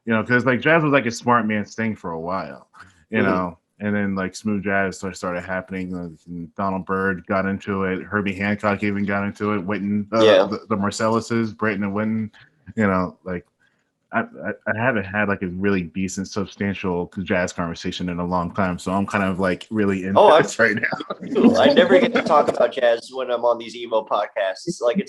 because like jazz was like a smart man's thing for a while, Mhm. and then like smooth jazz started happening. And Donald Byrd got into it. Herbie Hancock even got into it. Witten, Yeah. the Marcelluses, Brayton and Witten, like I haven't had like a really decent, substantial jazz conversation in a long time, so I'm kind of like really into Oh, I'm this right now. cool. I never get to talk about jazz when I'm on these emo podcasts. Like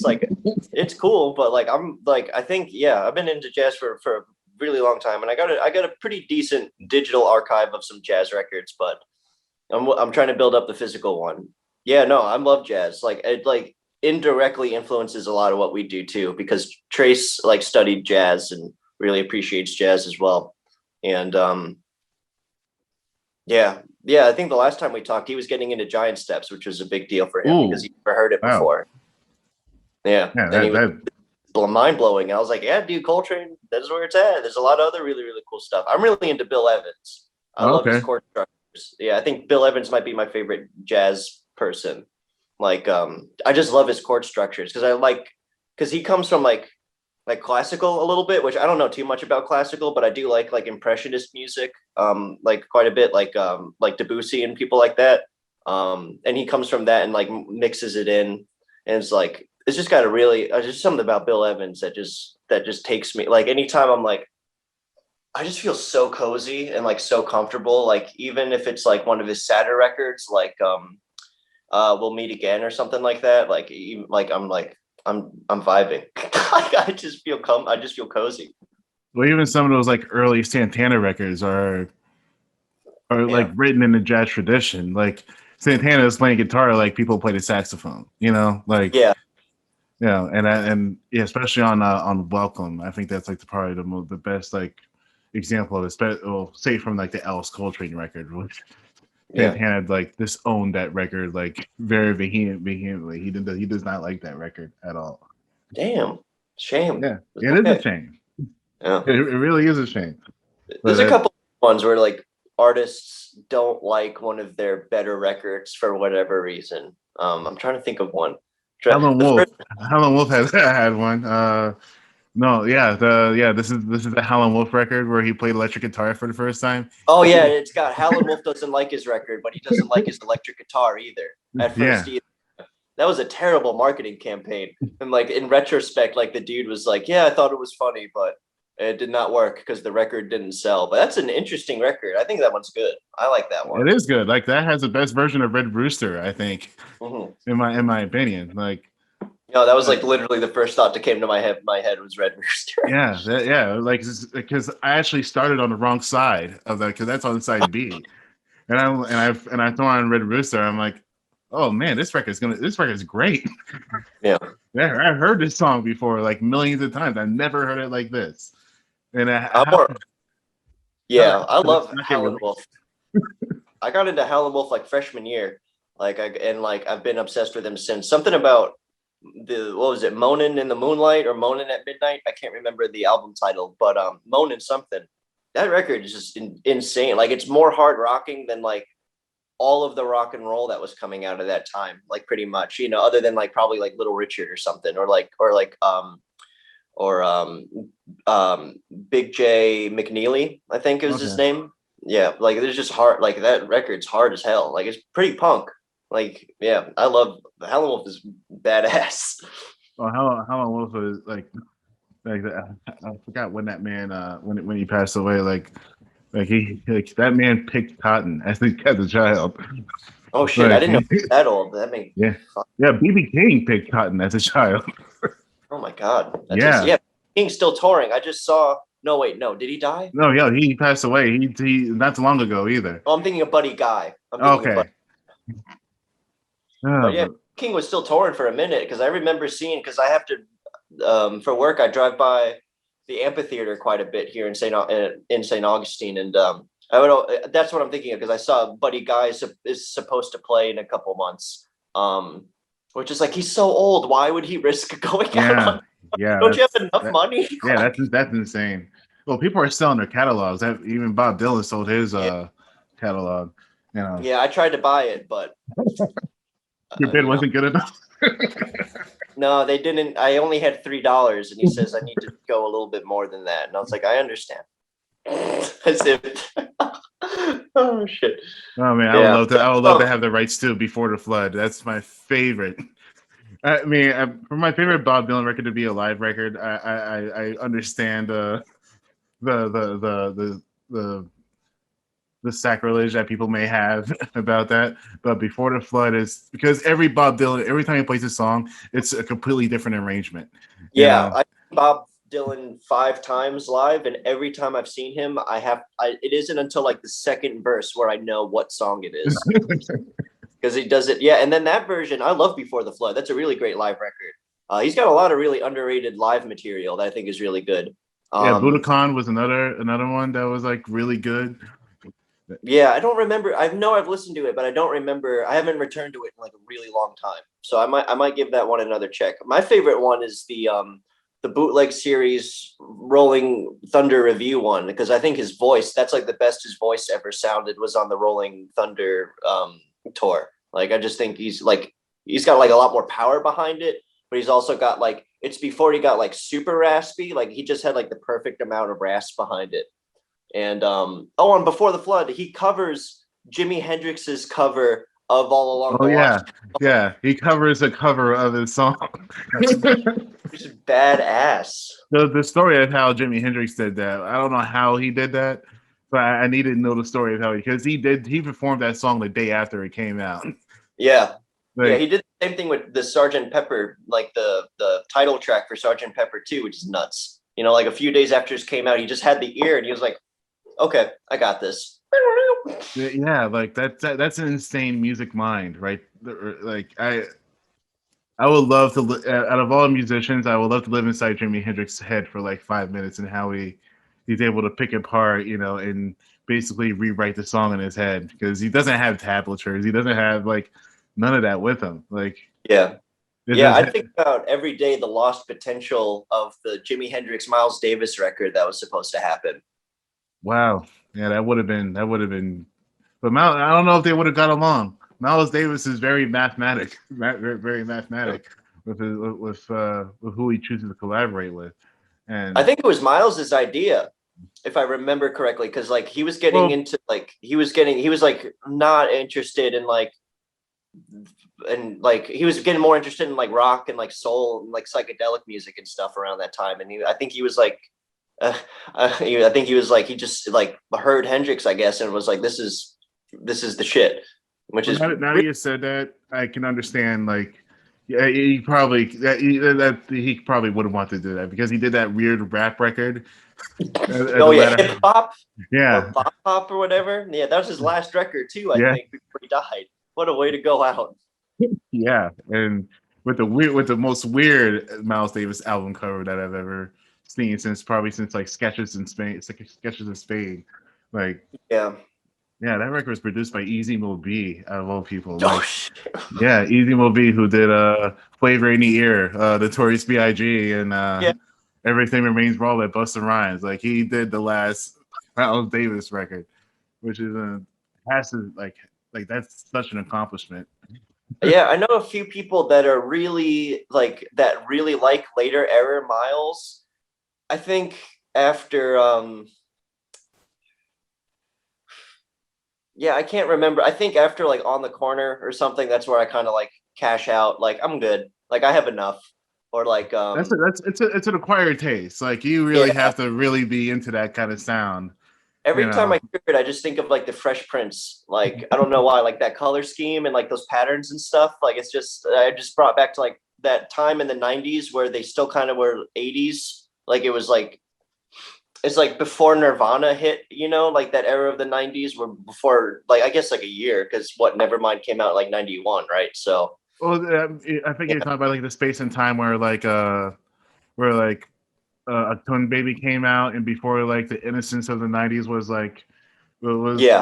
it's cool, but like I'm like I think yeah, I've been into jazz for a really long time, and I got a pretty decent digital archive of some jazz records, but I'm trying to build up the physical one. Yeah, no, I love jazz. Like it like indirectly influences a lot of what we do too, because Trace like studied jazz and really appreciates jazz as well. And yeah, yeah, I think the last time we talked, he was getting into giant steps, which was a big deal for him because Ooh, he never heard it wow, before. Yeah, yeah, and he was that mind blowing. I was like, yeah, dude, Coltrane, that's where it's at. There's a lot of other really, really cool stuff. I'm really into Bill Evans. I love his okay. chord structures. Yeah, I think Bill Evans might be my favorite jazz person. Like, I just love his chord structures because he comes from like classical a little bit, which I don't know too much about classical, but I do like impressionist music, like quite a bit, like Debussy and people like that. And he comes from that and like mixes it in, and it's just got a really just something about Bill Evans that just takes me like anytime I'm like I just feel so cozy and like so comfortable, like even if it's like one of his sadder records, like We'll Meet Again or something like that, like even, like I'm vibing. Like I just feel cozy. Well, even some of those like early Santana records are like Yeah. written in the jazz tradition. Like Santana is playing guitar like people play the saxophone, like Yeah. and yeah, especially on Welcome, I think that's like probably the best like example of it. Well, say from like the Alice Coltrane record, which Yeah. Santana like disowned that record like very vehemently. He does not like that record at all. Damn. Shame. Yeah, It's it is a okay. shame. Yeah. It really is a shame. But There's a couple ones where like artists don't like one of their better records for whatever reason. I'm trying to think of one. Helen The Wolf, first, Helen Wolf has had one. No, yeah, this is the Howlin' Wolf record where he played electric guitar for the first time. oh yeah, it's got Howlin' Wolf doesn't like his record, but he doesn't like his electric guitar either. At first, Yeah, that was a terrible marketing campaign. And like in retrospect, like the dude was like, "Yeah, I thought it was funny, but it did not work because the record didn't sell." But that's an interesting record. I think that one's good. I like that one. it is good. Like that has the best version of Red Rooster, I think, Hmm. in my opinion. Like, No, that was uh, like literally the first thought that came to my head. My head was Red Rooster. yeah, like because I actually started on the wrong side of that because that's on side B, and I throw on Red Rooster. I'm like, oh man, this record's great. Yeah. Yeah, I heard this song before like millions of times. I never heard it like this. And Yeah, I how did it love not get Howlin' released? Wolf. I got into Howlin' Wolf like freshman year. I've been obsessed with him since. Something about what was it, Moanin' in the Moonlight or Moanin' at Midnight? I can't remember the album title, but Moanin' something. That record is just insane. Like it's more hard rocking than like all of the rock and roll that was coming out of that time, like pretty much, other than like probably like Little Richard or something, or Big J McNeely, I think is his Okay. name. Yeah, like there's just hard, like that record's hard as hell. Like it's pretty punk. Like, yeah, I love Howlin' Wolf is badass. Oh, how Wolf is like I forgot when that man when he passed away. Like that man picked cotton as a child. Oh shit, I Like didn't know he was that old. That made yeah, yeah. BB King picked cotton as a child. Oh my god. Yeah. Yeah, King's still touring. I just saw. No, wait, no, did he die? No, yeah, he passed away. He not too long ago either. Oh, I'm thinking of Buddy Guy. Okay. But Oh, yeah, King was still touring for a minute because I remember seeing, because I have to for work I drive by the amphitheater quite a bit here in St. Augustine, and that's what I'm thinking of, because I saw Buddy Guy is supposed to play in a couple months, which is like, he's so old. Why would he risk going out? Yeah. Don't you have enough money? Yeah, that's insane. Well, people are selling their catalogs. Even Bob Dylan sold his catalog. Yeah, I tried to buy it, but your bid wasn't good enough. No, they didn't. I only had $3, and he says I need to go a little bit more than that, and I was like, I understand. As if, oh shit. Oh man, I would love to have the rights to Before the Flood. That's my favorite. I mean, for my favorite Bob Dylan record to be a live record, I understand the sacrilege that people may have about that, but Before the Flood is, because every Bob Dylan, every time he plays a song, it's a completely different arrangement. Yeah, I Bob Dylan 5 times live, and every time I've seen him, it isn't until like the second verse where I know what song it is, because he does it. Yeah, and then that version, I love Before the Flood. That's a really great live record. He's got a lot of really underrated live material that I think is really good. Yeah, Budokan was another one that was like really good. Yeah, I don't remember. I know I've listened to it, but I don't remember. I haven't returned to it in like a really long time, so I might give that one another check. My favorite one is the bootleg series Rolling Thunder review one, because I think his voice, that's like the best his voice ever sounded, was on the Rolling Thunder tour. Like I just think he's got like a lot more power behind it, but he's also got like, it's before he got like super raspy. Like he just had like the perfect amount of rasp behind it. And and Before the Flood, he covers Jimi Hendrix's cover of All Along the Line. Yeah, he covers a cover of his song. Which is badass. The story of how Jimi Hendrix did that, I don't know how he did that, but I need to know the story of how because he performed that song the day after it came out. Yeah. Yeah, he did the same thing with the Sgt. Pepper, like the title track for Sgt. Pepper 2, which is nuts. Like a few days after it came out, he just had the ear and he was like, okay, I got this. Yeah, like that's an insane music mind, right? Like I would love to, out of all musicians, I would love to live inside Jimi Hendrix's head for like 5 minutes and how he's able to pick apart, and basically rewrite the song in his head, because he doesn't have tablatures, he doesn't have like none of that with him. Like I think about every day the lost potential of the Jimi Hendrix Miles Davis record that was supposed to happen. Wow. Yeah, that would have been. But I don't know if they would have got along. Miles Davis is very mathematic, very mathematic with who he chooses to collaborate with. And I think it was Miles's idea, if I remember correctly, because like he was getting into like he was like not interested in like, and like he was getting more interested in like rock and like soul and like psychedelic music and stuff around that time, and I think he was like. I think he was like, he just like heard Hendrix, I guess, and was like, this is the shit. Which is now that you said that, I can understand. Like, yeah, he probably would have wanted to do that, because he did that weird rap record. Hip hop, yeah, or pop or whatever. Yeah, that was his last record too, I think, before he died. What a way to go out. Yeah, and with the most weird Miles Davis album cover that I've ever seen since like Sketches in Spain, Sketches in Spain. Like, Yeah. yeah, that record was produced by Easy Mo B out of all people. Oh Like, shit. yeah, Easy Mo B, who did Flavor in the Ear, Notorious B.I.G. and Yeah. Everything Remains Raw by Busta Rhymes. Like, he did the last Miles Davis record, which is has to like that's such an accomplishment. Yeah, I know a few people that are really like later era Miles. I think after yeah, I can't remember. I think after like On the Corner or something, that's where I kind of like cash out. Like I'm good. Like I have enough. Or like It's an acquired taste. Like you yeah. really have to really be into that kind of sound, you Every time know. I hear it, I just think of like the Fresh Prince. Like I don't know why, like that color scheme and like those patterns and stuff. Like it's just I just brought back to like that time in the '90s where they still kind of were '80s. Like it was like it's like before Nirvana hit, like that era of the '90s were before like I guess like a year because what Nevermind came out like '91, right? So Well, I think yeah, you're talking about like the space and time where like a Twin Baby came out, and before like the innocence of the '90s was like yeah,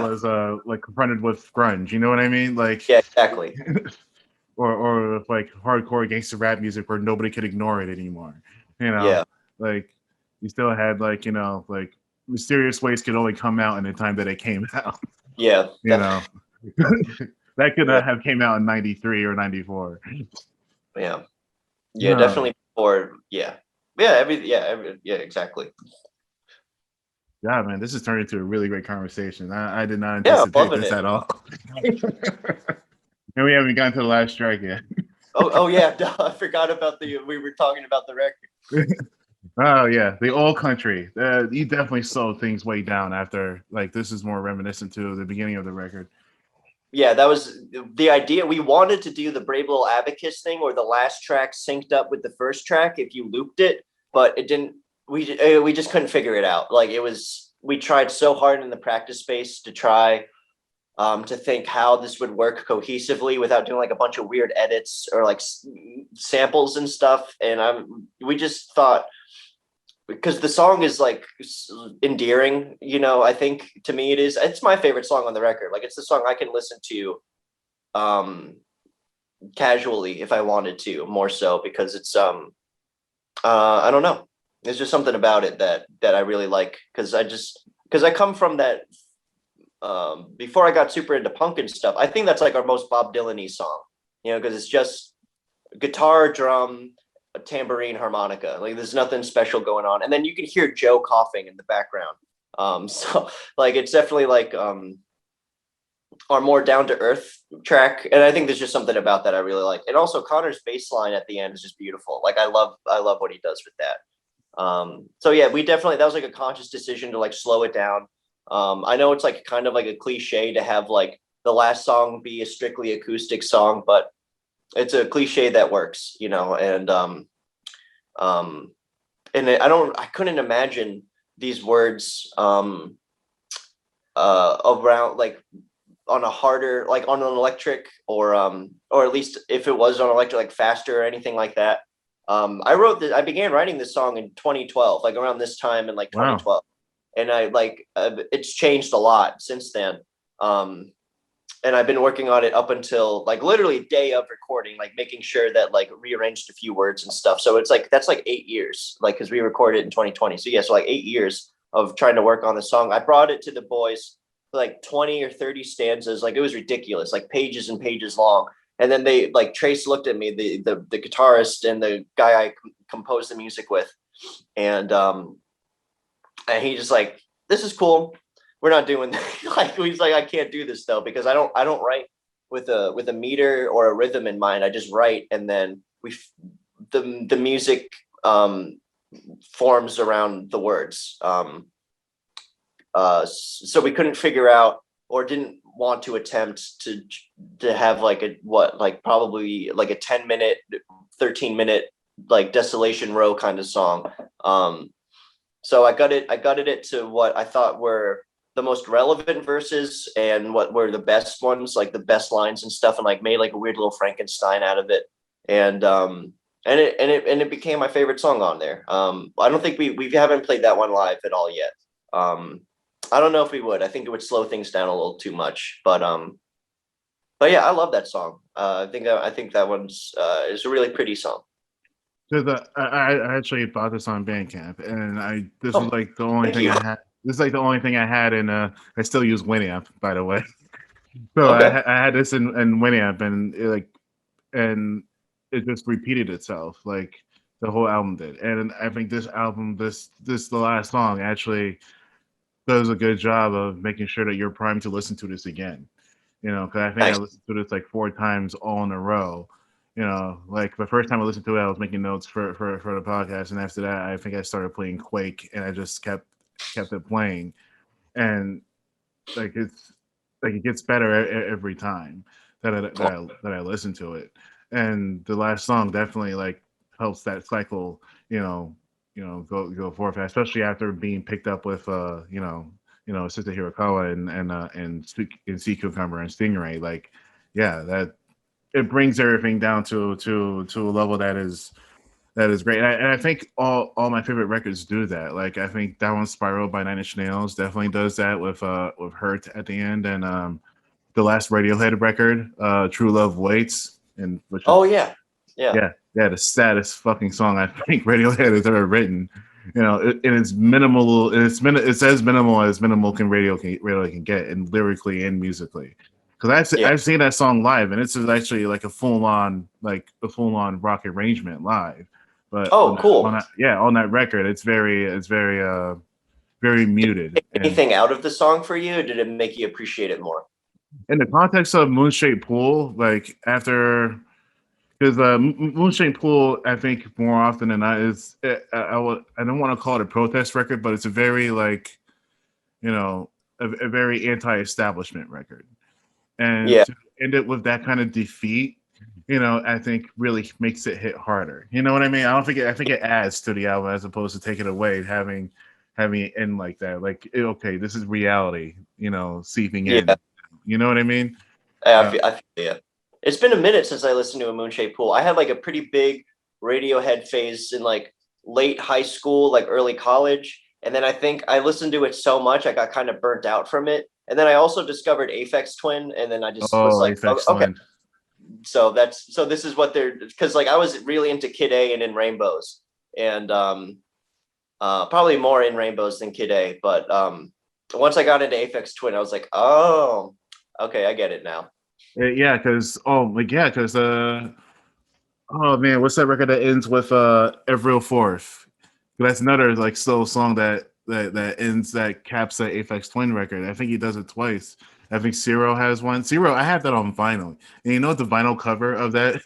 like confronted with grunge. You know what I mean? Like, yeah, exactly. or like hardcore gangster rap music where nobody could ignore it anymore. You know, Yeah, like you still had like like Mysterious Ways could only come out in the time that it came out. yeah, You know, that could yeah, not have came out in '93 or '94. yeah, yeah, No, definitely before. Yeah, yeah, yeah, exactly. yeah, man, this has turned into a really great conversation. I did not Yeah, I'm anticipate loving this it. at all. And we haven't gotten to the last track yet. Oh yeah, duh, I forgot about we were talking about the record. Oh yeah, the old country. You definitely slowed things way down after. Like this is more reminiscent to the beginning of the record. Yeah, that was the idea. We wanted to do the Brave Little Abacus thing, where the last track synced up with the first track if you looped it, but it didn't. We just couldn't figure it out. Like it was, we tried so hard in the practice space to try to think how this would work cohesively without doing like a bunch of weird edits or like samples and stuff. And we just thought because the song is like endearing, I think to me it's my favorite song on the record. Like it's the song I can listen to um casually if I wanted to, more so because it's I don't know, there's just something about it that I really like because I come from that before I got super into punk and stuff. I think that's like our most Bob Dylan-y song, because it's just guitar, drum, a tambourine, harmonica. Like there's nothing special going on, and then you can hear Joe coughing in the background. So like it's definitely like our more down to earth track, and I think there's just something about that I really like. And also Connor's bass line at the end is just beautiful. Like I love what he does with that. So yeah, we definitely, that was like a conscious decision to like slow it down. I know it's like kind of like a cliche to have like the last song be a strictly acoustic song, but it's a cliche that works, um, and I couldn't imagine these words around like on a harder, like on an electric or at least if it was on electric, like faster or anything like that. I began writing this song in 2012, like around this time in like Wow. 2012, and I like it's changed a lot since then. Um, and I've been working on it up until like literally day of recording, like making sure that like rearranged a few words and stuff. So it's like that's like 8 years, like because we recorded in 2020. So yeah, so like 8 years of trying to work on the song. I brought it to the boys for like 20 or 30 stanzas, like it was ridiculous, like pages and pages long. And then they like Trace looked at me, the guitarist and the guy I composed the music with, and and he just like, this is cool, we're not doing that. Like he's like, I can't do this though because I don't write with a meter or a rhythm in mind. I just write, and then the music forms around the words. So we couldn't figure out or didn't want to attempt to have like a what, like probably like a 10-minute 13-minute like Desolation Row kind of song. So I gutted it to what I thought were the most relevant verses and what were the best ones, like the best lines and stuff, and like made like a weird little Frankenstein out of it. And it became my favorite song on there. I don't think we haven't played that one live at all yet. I don't know if we would. I think it would slow things down a little too much, but yeah, I love that song. I think that one's is a really pretty song. I actually bought this on Bandcamp, and this was Oh, like the only thank thing you. I had. This is like the only thing I had, and I still use Winamp, by the way. So Okay. I had this in Winamp, and it just repeated itself like the whole album did. And I think this album, this the last song actually does a good job of making sure that you're primed to listen to this again. You know, because I think I Nice. listened to this like 4 times all in a row. You know, like the first time I listened to it, I was making notes for the podcast, and after that, I think I started playing Quake, and I just kept it playing, and like it gets better every time that I listen to it, and the last song definitely like helps that cycle, go forth, especially after being picked up with Sister Hirakawa and Sea Cucumber and Stingray. Like, yeah, that it brings everything down to a level that is great. And I think all my favorite records do that. Like, I think that one, Spiral by Nine Inch Nails, definitely does that with Hurt at the end, and the last Radiohead record, True Love Waits, and which is Oh yeah, yeah, the saddest fucking song I think Radiohead has ever written. And it's minimal. It's as minimal as minimal radio can get, and lyrically and musically. Because yeah. I've seen that song live, and it's actually like a full on rock arrangement live. But Oh, cool. on that record, it's very muted. And Anything out of the song for you? Or did it make you appreciate it more? in the context of Moonshaped Pool, like after, because Moonshaped Pool, I think more often than not I don't want to call it a protest record, but it's a very like, a very anti-establishment record, and Yeah, to end it with that kind of defeat, I think really makes it hit harder. You know what I mean? I think it adds to the album as opposed to taking away, having it end like that. Like, okay, this is reality, seeping yeah. in. You know what I mean? I feel yeah. It's been a minute since I listened to a Moonshaped Pool. I had like a pretty big Radiohead phase in like late high school, like early college, and then I think I listened to it so much I got kind of burnt out from it. And then I also discovered Aphex Twin, and then I just was Oh, like, oh, Aphex okay. Twin. So this is what they're, because like I was really into Kid A and In Rainbows, and probably more In Rainbows than Kid A, but once I got into Aphex Twin, I was like, oh, okay, I get it now. Yeah, because oh man, what's that record that ends with Every Fourth? That's another like slow song that ends, that caps that Aphex Twin record. I think he does it twice. I think Zero has one. Zero, I have that on vinyl. And you know what the vinyl cover of that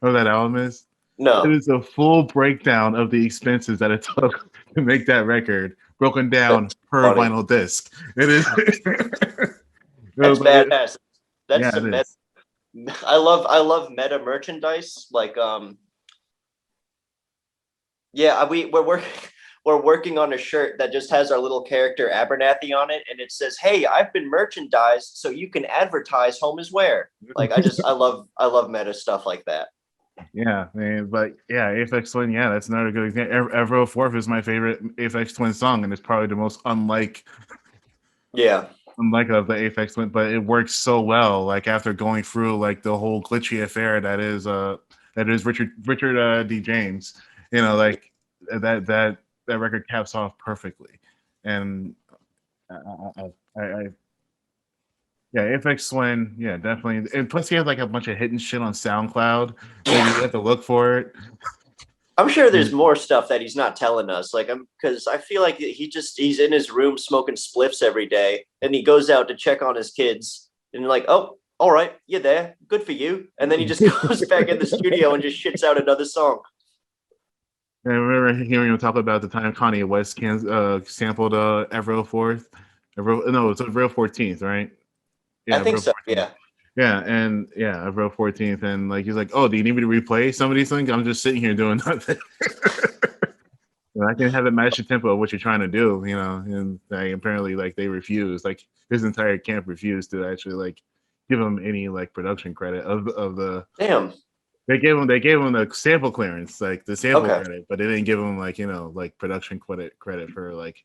of that album is? It No, is a full breakdown of the expenses that it took to make that record, broken down that's per funny. vinyl disc. It is. That's badass. That's Yeah, it some meta. is. I love meta merchandise. Like yeah, we're working on a shirt that just has our little character Abernathy on it, and it says, "Hey, I've been merchandised, so you can advertise home is wear." Like I love meta stuff like that. Yeah, man, but yeah, Aphex Twin, yeah, that's another good example. Ever Fourth is my favorite Aphex Twin song, and it's probably the most Yeah, unlike of the Aphex Twin, but it works so well. Like after going through like the whole glitchy affair that is Richard D. James, like that record caps off perfectly, and I yeah, Aphex Twin, yeah, definitely, and plus he has like a bunch of hidden shit on SoundCloud that you have to look for it. I'm sure there's And more stuff that he's not telling us. Like because I feel like he's in his room smoking spliffs every day, and he goes out to check on his kids, and you're like, oh, all right, you're there, good for you. And then he just goes back in the studio and just shits out another song. I remember hearing him talk about the time Kanye West sampled Avril Fourth. No, it's Avril 14th, right? I Yeah, think Avril so. 14th. Yeah. Yeah, and yeah, Avril 14th, and like he's like, "Oh, do you need me to replay some of these things? I'm just sitting here doing nothing." I can have it match the tempo of what you're trying to do, and like, apparently like they refuse, like his entire camp refused to actually like give him any like production credit of the. Damn. They gave him the sample clearance, like the sample Okay. credit, but they didn't give him like like production credit for like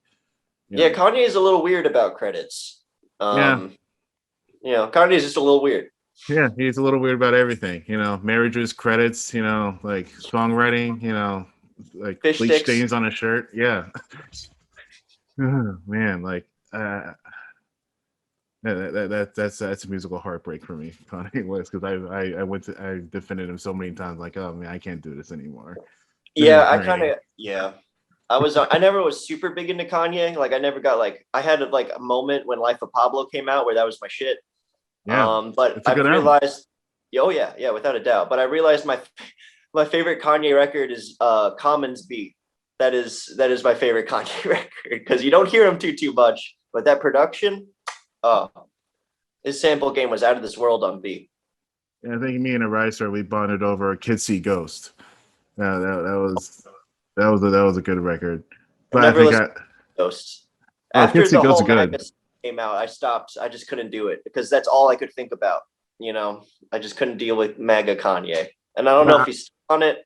Yeah, Kanye is a little weird about credits. Yeah. Kanye is just a little weird. Yeah, he's a little weird about everything, marriages, credits, like songwriting, like Fish bleach sticks. stains on a shirt. Yeah. Man, like that's a musical heartbreak for me, Kanye West, because I defended him so many times, like, oh man, I can't do this anymore. This is draining. I never was super big into Kanye. Like I never got like I had like a moment when Life of Pablo came out where that was my shit. Yeah, But it's a I good album. realized, oh yeah, without a doubt. But I realized my favorite Kanye record is Common's Beat. That is my favorite Kanye record because you don't hear him too much, but that production, his sample game was out of this world on beat. Yeah, I think me and Ariser, we bonded over Kids See Ghost. That was a good record. But Never I think listened to Ghosts. Oh, After Kids See the Ghost whole is good. MAGA came out, I stopped. I just couldn't do it because that's all I could think about. I just couldn't deal with MAGA Kanye, and I don't know if he's on it.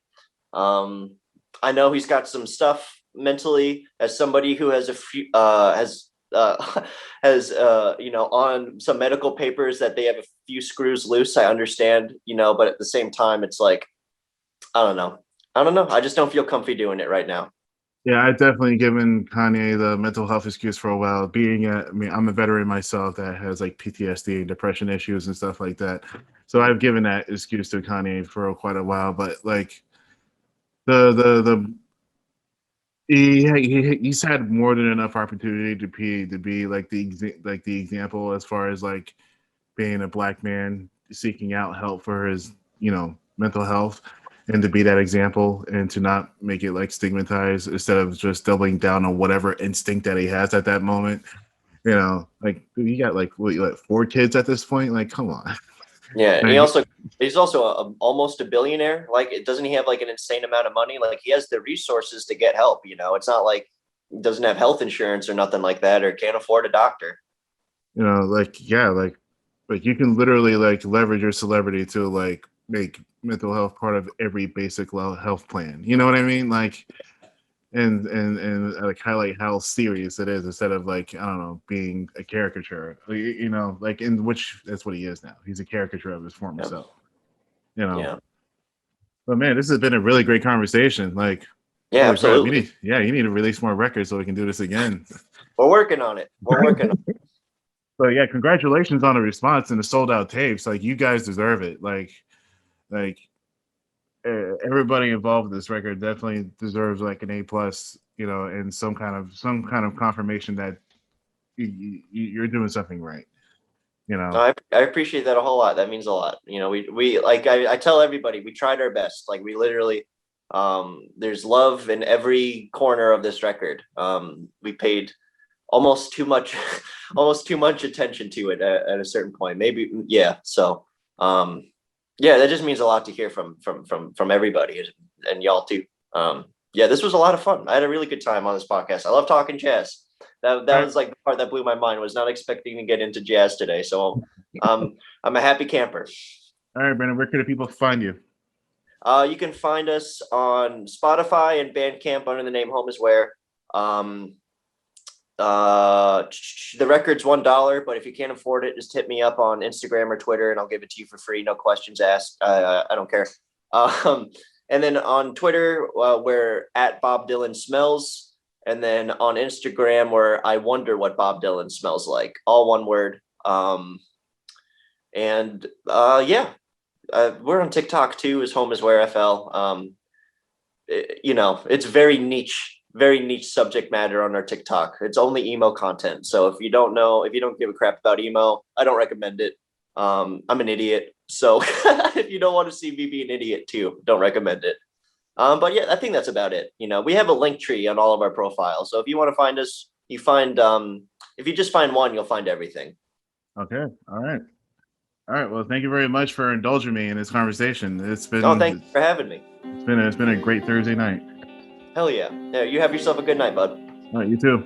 I know he's got some stuff mentally. As somebody who has a few has on some medical papers that they have a few screws loose. I understand, but at the same time, it's like I don't know. I just don't feel comfy doing it right now. Yeah, I've definitely given Kanye the mental health excuse for a while. I'm a veteran myself that has like PTSD and depression issues and stuff like that. So I've given that excuse to Kanye for quite a while. But like he's had more than enough opportunity to be like the example as far as like being a black man seeking out help for his mental health, and to be that example and to not make it like stigmatized instead of just doubling down on whatever instinct that he has at that moment. Like you got like what, 4 kids at this point, like come on. Yeah, and he's also almost a billionaire. Like, doesn't he have like an insane amount of money? Like, he has the resources to get help. It's not like he doesn't have health insurance or nothing like that, or can't afford a doctor. Like you can literally like leverage your celebrity to like make mental health part of every basic health plan. You know what I mean? Like, and like highlight how serious it is instead of like I don't know being a caricature. Like in which that's what he is now. He's a caricature of his former self. Yeah. But man, this has been a really great conversation. Like, yeah, holy absolutely. crap, you need to release more records so we can do this again. We're working on it. So yeah, congratulations on the response and the sold out tapes. Like you guys deserve it. Like everybody involved with this record definitely deserves like an A+, and some kind of confirmation that you're doing something right. I appreciate that a whole lot. That means a lot. We like I tell everybody we tried our best. Like we literally there's love in every corner of this record. We paid almost too much attention to it at a certain point. Maybe so that just means a lot to hear from everybody and y'all too. This was a lot of fun. I had a really good time on this podcast. I love talking jazz. That was like the part that blew my mind. I was not expecting to get into jazz today. So I'm a happy camper. All right, Brandon, where can the people find you? You can find us on Spotify and Bandcamp under the name Home Is Where. The record's $1, but if you can't afford it, just hit me up on Instagram or Twitter and I'll give it to you for free. No questions asked. I don't care. And then on Twitter, we're at Bob Dylan Smells. And then on Instagram, we're I Wonder What Bob Dylan Smells Like. All one word. We're on TikTok too, as Home Is Where FL. It's very niche subject matter on our TikTok. It's only emo content. So if you don't give a crap about emo, I don't recommend it. I'm an idiot. So if you don't want to see me be an idiot too, don't recommend it. But yeah, I think that's about it. We have a link tree on all of our profiles. So if you want to find us, you find if you just find one, you'll find everything. Okay. All right. Well, thank you very much for indulging me in this conversation. It's been thanks for having me. It's been a great Thursday night. Hell yeah. Yeah, you have yourself a good night, bud. All right, you too.